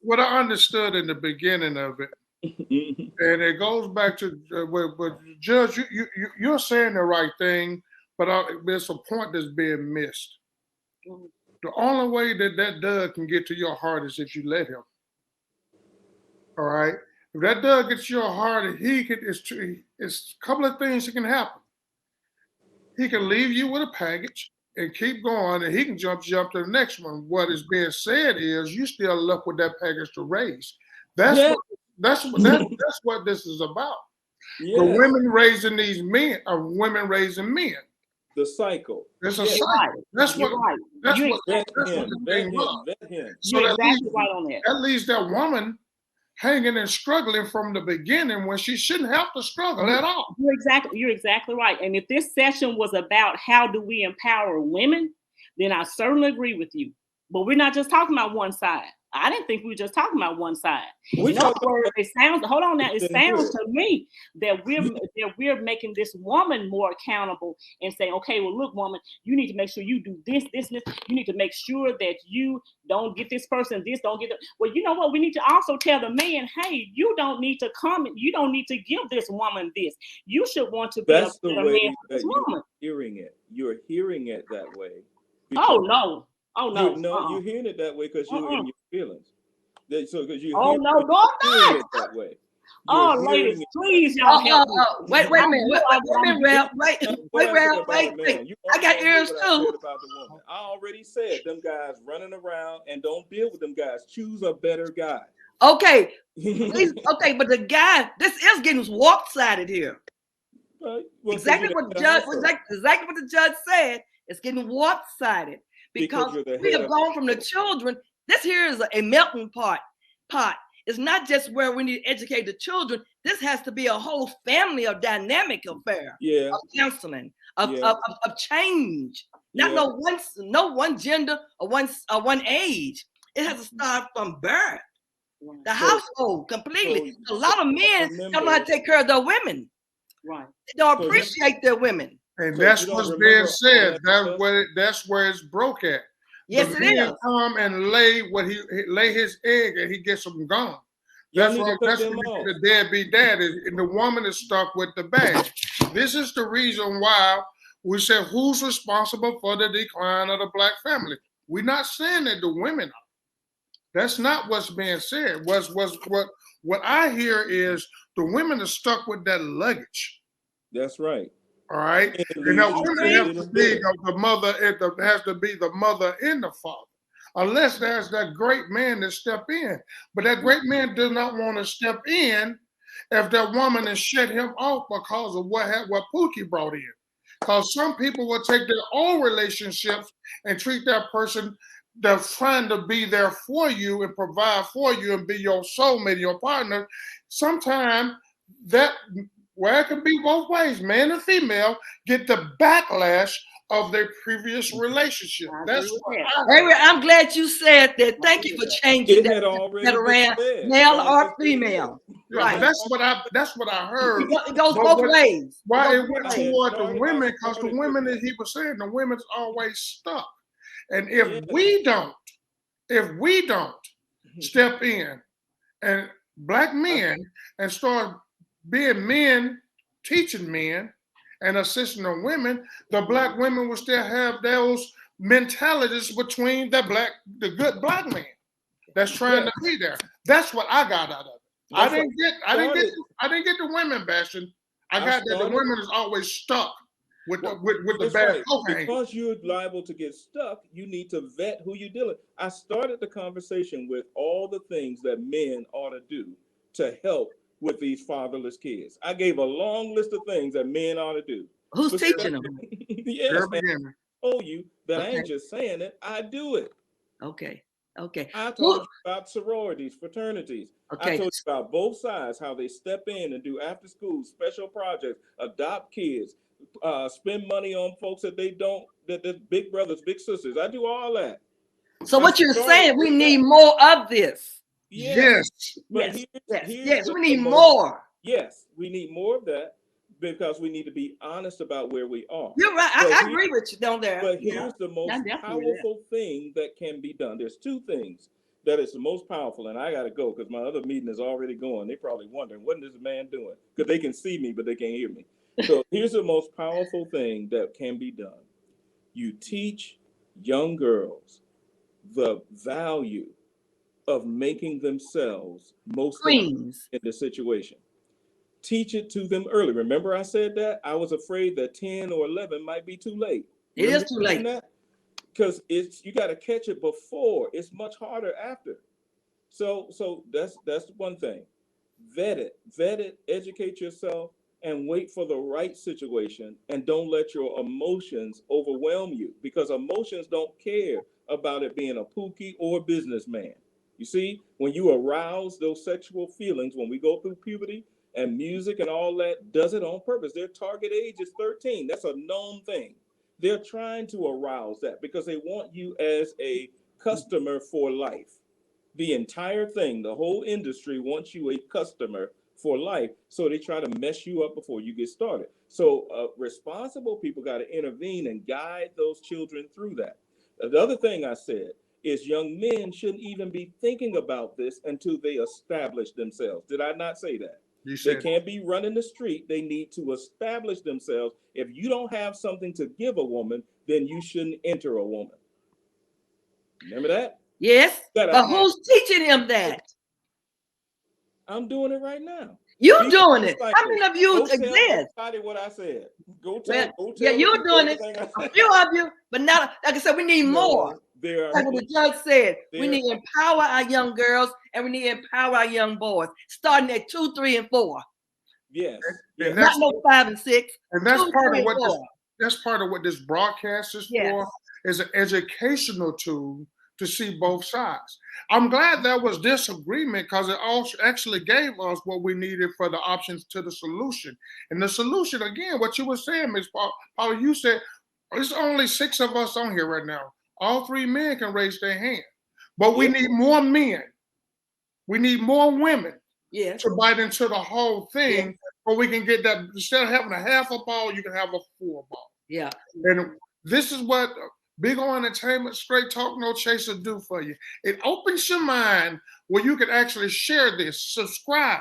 What I understood in the beginning of it, and it goes back to what Judge, you're saying the right thing, but there's a point that's being missed. The only way that Doug can get to your heart is if you let him. All right. If that Doug gets to your heart, he can. It's a couple of things that can happen. He can leave you with a package and keep going, and he can jump to the next one. What is being said is you still left with that package to raise. That's what this is about. Yeah. The women raising these men are women raising men. The cycle. It's a Yeah. cycle. Right. That's You're what. right. That's You're what. Vet That's what him, the vet thing him, was. vet him. So You're that exactly leaves, right on that. that leaves that woman hanging and struggling from the beginning when she shouldn't have to struggle at all. You're exactly right. And if this session was about how do we empower women, then I certainly agree with you. But we're not just talking about one side. I didn't think we were just talking about one side. We In other talking words, it sounds. Hold on now. It Then sounds good. to me that we're making this woman more accountable and saying, okay, well, look, woman, you need to make sure you do this, this, and this. You need to make sure that you don't get this person this, don't get that. Well, you know what? We need to also tell the man, hey, you don't need to come. You don't need to give this woman this. You should want to be That's a the better way man for that this you're woman. hearing it. You're hearing it that way. Oh because no. Oh no. you're hearing it that way because you're in your feelings. So because you're Oh hearing, no, go hearing on. it that way. Oh, You're ladies, hearing it. please, y'all help me. wait a minute. Ralph. Wait, What I said Ralph. about Wait. the man, you I got won't hear ears what I too. said about the woman. I already said them guys running around and don't deal with them guys. Choose a better guy. Okay. Okay, but the guy, this is getting warp-sided here. Right? Well, Exactly you're what the the head judge of exactly what the judge said. It's getting warp-sided because you're the we head have of gone from the children. This here is a melting pot. It's not just where we need to educate the children. This has to be a whole family of dynamic affair Yeah. of counseling, of change. Not Yeah. no one gender or one age. It has to start from birth. The household completely. A lot of men don't know how to take care of their women. Right. They don't So you- appreciate their women. And So that's you don't what's remember being all said. that That's where it's broke at. Yes, the it man is. come and lay his egg and he gets them gone. Y'all That's need to what cut them you off. get the deadbeat dad is, and the woman is stuck with the bag. This is the reason why we said who's responsible for the decline of the black family. We're not saying that the women are. That's not what's being said. What I hear is the women are stuck with that luggage. That's right. All right, And it and that leaves you woman jaded has to and be bitter. the mother. Has to be the mother and the father, unless there's that great man that step in. But that great man does not want to step in if that woman has shut him off because of what Pookie brought in. Because some people will take their own relationships and treat that person that's trying to be there for you and provide for you and be your soulmate, your partner. Sometimes that. Where it can be both ways, man and female get the backlash of their previous relationship. That's what Anyway, I'm glad you said that. Thank you for changing It that. had already That been around said. male Like or it's been female. Yeah, Right. that's what I heard. It goes But both ways. Why goes it went both I ways. had toward the started- women, I because the started women, with as he was saying, the women's always stuck. And if Yeah. we don't step in and black men and start being men, teaching men and assisting the women, the black women will still have those mentalities between the good black man that's trying to be there. That's what I got out of it. I didn't get the women bashing. I got that the women is always stuck with the That's bad right. cocaine. Because you're liable to get stuck, you need to vet who you're dealing with. I started the conversation with all the things that men ought to do to help with these fatherless kids. I gave a long list of things that men ought to do. Who's teaching them? Yes, Very and beginning. I told you that I Okay. ain't just saying it, I do it. Okay. I told you about sororities, fraternities. Okay. I told you about both sides, how they step in and do after school special projects, adopt kids, spend money on folks that that big brothers, big sisters. I do all that. So what you're started saying, we with need that. more of this. Yes. Yes. But Yes, here's yes, the we need most, more. yes, we need more of that because we need to be honest about where we are. You're right. But I agree with you on there. But Yeah. here's the most I definitely do. powerful thing that can be done. There's two things that is the most powerful, and I got to go because my other meeting is already going. They're probably wondering, what is this man doing? Because they can see me, but they can't hear me. So here's the most powerful thing that can be done. You teach young girls the value of making themselves most Queens. in the situation. Teach it to them early. Remember I said that? I was afraid that 10 or 11 might be too late. It is too late. Because you got to catch it before. It's much harder after. So that's one thing. Vet it, educate yourself, and wait for the right situation, and don't let your emotions overwhelm you, because emotions don't care about it being a pookie or a businessman. You see, when you arouse those sexual feelings, when we go through puberty, and music and all that does it on purpose. Their target age is 13. That's a known thing. They're trying to arouse that because they want you as a customer for life. The entire thing, the whole industry wants you a customer for life. So they try to mess you up before you get started. So responsible people got to intervene and guide those children through that. The other thing I said is young men shouldn't even be thinking about this until they establish themselves. Did I not say that? They can't be running the street. They need to establish themselves. If you don't have something to give a woman, then you shouldn't enter a woman. Remember that? Yes. But who's teaching him that? I'm doing it right now. You're doing it. How many of you exist? Everybody what I said. Go tell yeah, you're doing it. A few of you, but not, like I said, we need more. Like what the judge said, we need to empower our young girls and we need to empower our young boys, starting at 2, 3, and 4. Yes. And not no 5 and 6. And that's part of what this broadcast is for, is an educational tool to see both sides. I'm glad there was disagreement because it also actually gave us what we needed for the options to the solution. And the solution, again, what you were saying, Ms. Paula, you said, there's only 6 of us on here right now. All 3 men can raise their hand. But we need more men. We need more women to bite into the whole thing, or we can get that, instead of having a half a ball, you can have a full ball. Yeah. And this is what Big O Entertainment, Straight Talk No Chaser do for you. It opens your mind where you can actually share this, subscribe.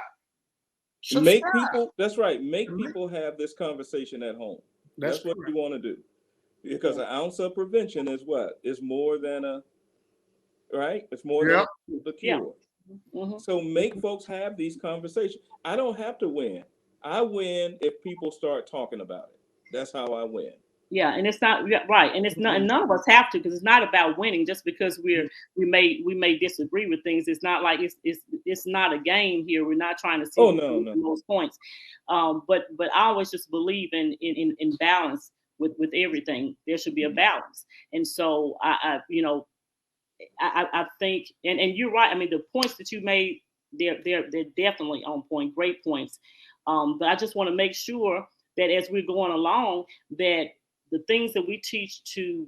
Make people, that's right, make people have this conversation at home. That's what you want to do. Because an ounce of prevention is what? It's more than a, right? It's more than the cure. Mm-hmm. So make folks have these conversations. I don't have to win. I win if people start talking about it. That's how I win. Yeah, and it's not right, and it's not. And none of us have to, because it's not about winning. Just because we may disagree with things, it's not like it's not a game here. We're not trying to see those points. But I always just believe in balance with everything. There should be a balance, and so I think, and you're right. I mean, the points that you made, they're definitely on point. Great points. But I just want to make sure that as we're going along, that the things that we teach to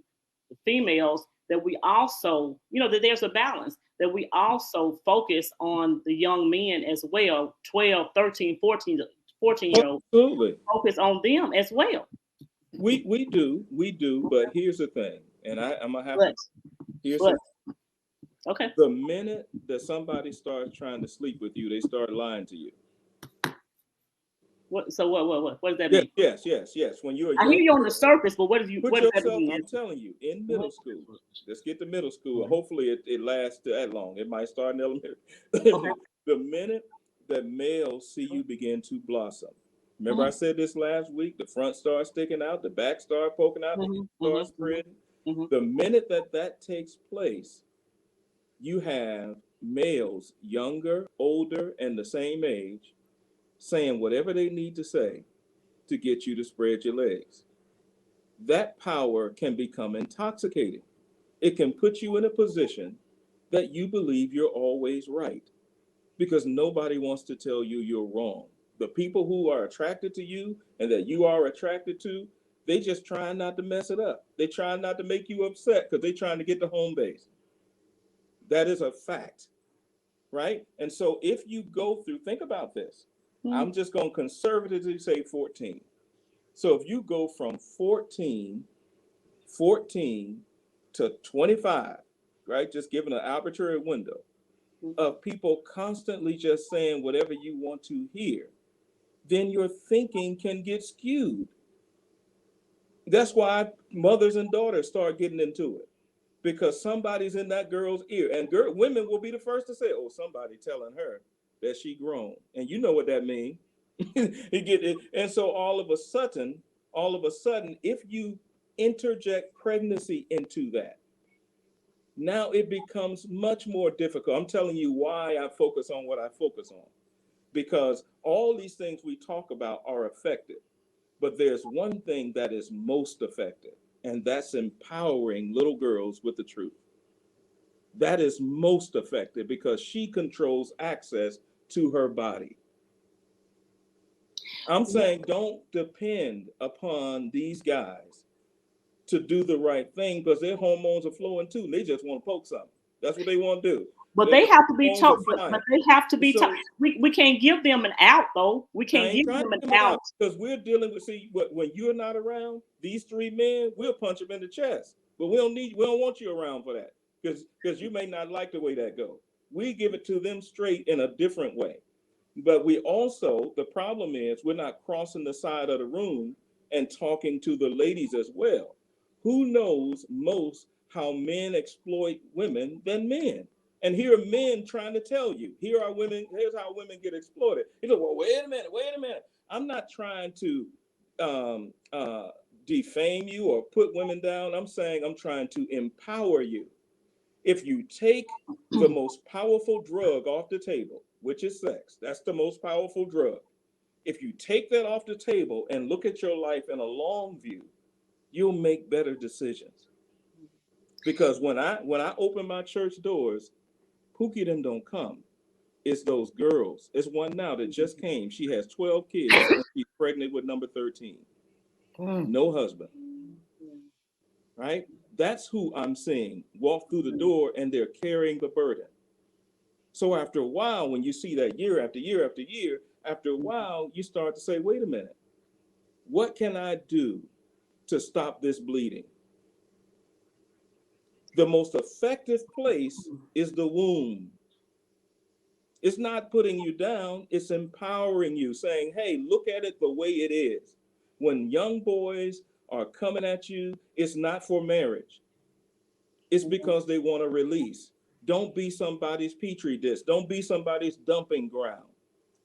the females, that we also, that there's a balance, that we also focus on the young men as well, 12, 13, 14-year-olds. Absolutely. Focus on them as well. We do, but here's the thing, and I'm going to have to, okay. The minute that somebody starts trying to sleep with you, they start lying to you. What does that mean? Yes. When you're I hear you on the surface, but what does that mean? I'm telling you, in middle school. Let's get to middle school. Hopefully it lasts that long. It might start in elementary. The minute that males see you begin to blossom. Remember I said this last week, the front starts sticking out, the back starts poking out, the starts spreading. The minute that takes place, you have males, younger, older, and the same age, saying whatever they need to say to get you to spread your legs. That power can become intoxicating. It can put you in a position that you believe you're always right, because nobody wants to tell you you're wrong. The people who are attracted to you and that you are attracted to, they just trying not to mess it up. They trying not to make you upset because they trying to get to home base. That is a fact, right? And so if you go through, think about this. I'm just going to conservatively say 14. So if you go from 14 to 25, right? Just giving an arbitrary window of people constantly just saying whatever you want to hear, then your thinking can get skewed. That's why mothers and daughters start getting into it, because somebody's in that girl's ear, and women will be the first to say, "Oh, somebody telling her that she grown," and you know what that means. You get it, and so all of a sudden, if you interject pregnancy into that, now it becomes much more difficult. I'm telling you why I focus on what I focus on, because all these things we talk about are effective. But there's one thing that is most effective, and that's empowering little girls with the truth. That is most effective because she controls access to her body. I'm saying don't depend upon these guys to do the right thing because their hormones are flowing too. They just want to poke something. That's what they want to do. But they have to be taught. But they have to be So- taught. We can't give them an out though. We I can't ain't give trying them to an give them out. because we're dealing with, see, when you're not around, these three men, we'll punch them in the chest. But we don't want you around for that because you may not like the way that goes. We give it to them straight in a different way. But we also, the problem is we're not crossing the side of the room and talking to the ladies as well. Who knows most how men exploit women than men? And here are men trying to tell you, here's how women get exploited. You know, well, wait a minute. I'm not trying to defame you or put women down. I'm saying I'm trying to empower you. If you take the most powerful drug off the table, which is sex, that's the most powerful drug. If you take that off the table and look at your life in a long view, you'll make better decisions. Because when I open my church doors, Pookie them don't come. It's those girls. It's one now that just came. She has 12 kids and she's pregnant with number 13. No husband. Right? That's who I'm seeing walk through the door and they're carrying the burden. So after a while, when you see that year after year after year, after a while, you start to say, wait a minute, what can I do to stop this bleeding? The most effective place is the womb. It's not putting you down, it's empowering you, saying, hey, look at it the way it is. When young boys are coming at you, it's not for marriage. It's because they want to release. Don't be somebody's petri dish. Don't be somebody's dumping ground.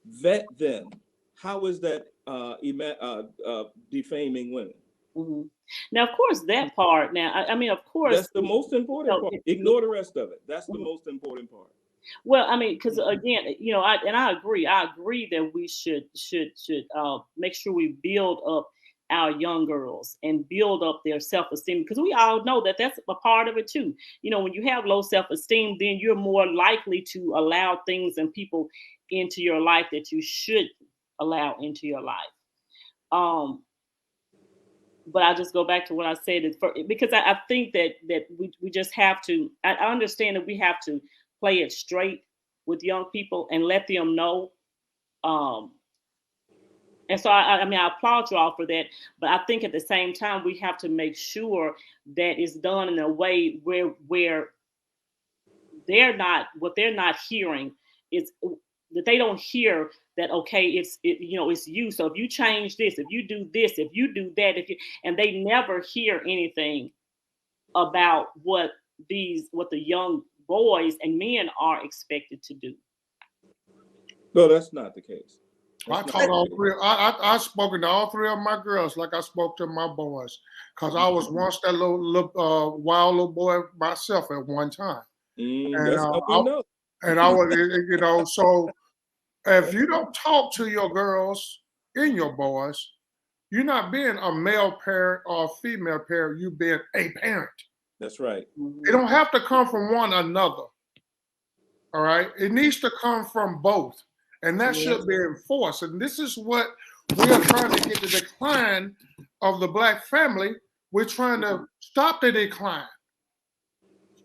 Vet them. How is that defaming women? Mm-hmm. Now, of course, that part. Now, I mean, of course, that's the most important part. Ignore the rest of it. That's the most important part. Well, I mean, because again, you know, I agree that we should make sure we build up our young girls and build up their self-esteem, because we all know that that's a part of it too. You know, when you have low self-esteem, then you're more likely to allow things and people into your life that you should allow into your life. But I just go back to what I said because I think that we just have to. I understand that we have to play it straight with young people and let them know. And so I mean, I applaud you all for that. But I think at the same time, we have to make sure that it's done in a way where they're not hearing is that they don't hear that, okay, it's you. So if you change this, if you do this, if you do that, and they never hear anything about what the young boys and men are expected to do. No, that's not the case. I've spoken to all three of my girls like I spoke to my boys, because I was once that little wild little boy myself at one time. That's how we know. And I was, so if you don't talk to your girls and your boys, you're not being a male parent or a female parent, you're being a parent. That's right. It don't have to come from one another. All right. It needs to come from both. And that Yes. should be enforced. And this is what we are trying to get the decline of the Black family. We're trying to stop the decline.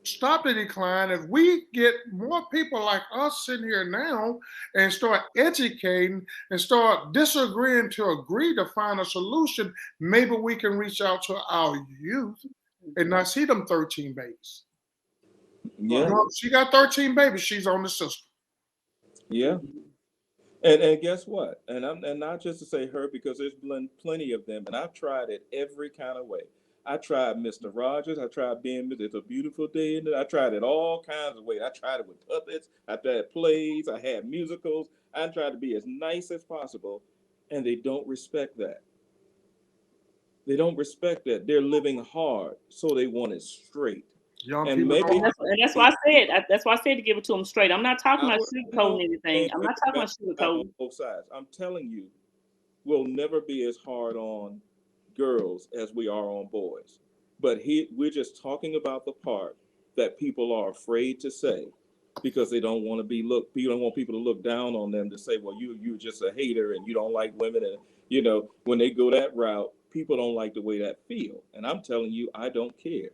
Stop the decline. If we get more people like us sitting here now and start educating and start disagreeing to agree to find a solution, maybe we can reach out to our youth and not see them 13 babies. Yeah, No, she got 13 babies. She's on the system. yeah. And guess what? And not just to say her, because there's been plenty of them, and I've tried it every kind of way. I tried Mr. Rogers. I tried being It's a Beautiful Day. And I tried it all kinds of ways. I tried it with puppets. I tried plays. I had musicals. I tried to be as nice as possible, and they don't respect that. They don't respect that. They're living hard, so they want it straight. Young And people maybe don't. And that's why I said. That's why I said to give it to them straight. I'm not talking about sugarcoating anything. I'm not talking about sugarcoating. on both sides. I'm telling you, we'll never be as hard on girls as we are on boys. But we're just talking about the part that people are afraid to say because they don't want to you don't want people to look down on them to say, well, you're just a hater and you don't like women. And when they go that route, people don't like the way that feel. And I'm telling you, I don't care.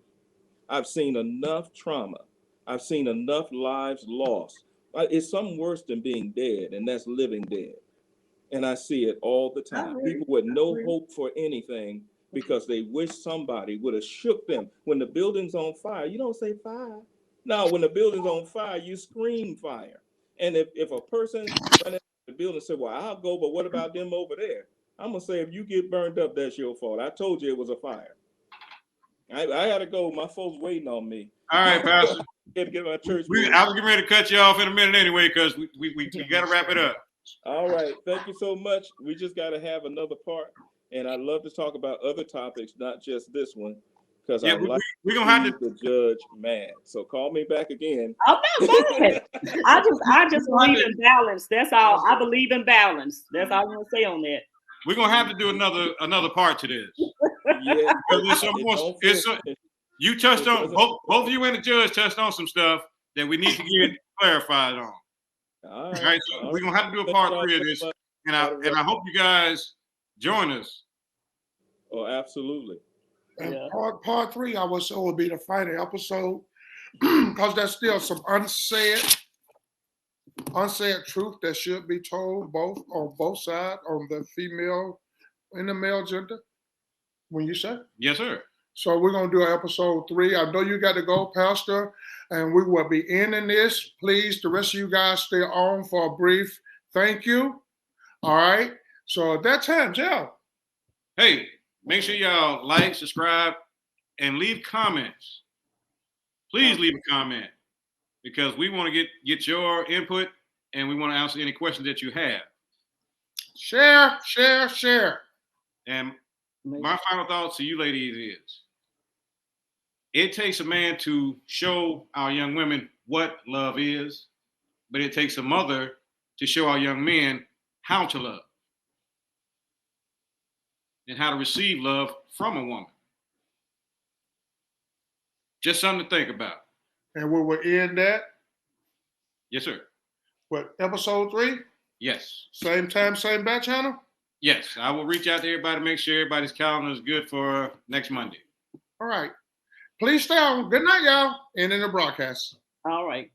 I've seen enough trauma. I've seen enough lives lost. It's something worse than being dead, and that's living dead. And I see it all the time. People with no hope for anything because they wish somebody would have shook them. When the building's on fire, you don't say fire. No, when the building's on fire, you scream fire. And if a person ran into the building and said, well, I'll go, but what about them over there? I'm going to say, if you get burned up, that's your fault. I told you it was a fire. I had to go. My folks waiting on me. All right, Pastor. Get to get my church. I was getting ready to cut you off in a minute anyway because we got to wrap it up. All right. Thank you so much. We just got to have another part. And I'd love to talk about other topics, not just this one, because Yeah, we're going to have to. the judge mad. So call me back again. I'm not mad. I just believe in balance. That's all. I believe in balance. That's all I'm gonna say on that. We're going to have to do another part to this. Yeah. Because you touched on, both of you and the judge touched on some stuff that we need to get clarified on. All All right, so we're going to have to do a part 3 of this. And I hope you guys join us. Oh, absolutely. And Yeah. part 3, I would say, would be the final episode because there's still some unsaid truth that should be told on both sides, on the female and the male gender. When you say, Yes, sir. so we're gonna do episode 3. I know you got to go, Pastor, and we will be ending this. Please, the rest of you guys stay on for a brief thank you. All right. So at that time, Joe. Hey, make sure y'all like, subscribe, and leave comments. Please leave a comment because we want to get your input and we want to answer any questions that you have. Share. And my final thoughts to you ladies is it takes a man to show our young women what love is, but it takes a mother to show our young men how to love and how to receive love from a woman. Just something to think about. And we will end that Yes, sir. with episode 3. Yes. Same time, same bat channel. Yes. I will reach out to everybody to make sure everybody's calendar is good for next Monday. All right. Please stay on. Good night, y'all. And in the broadcast. All right.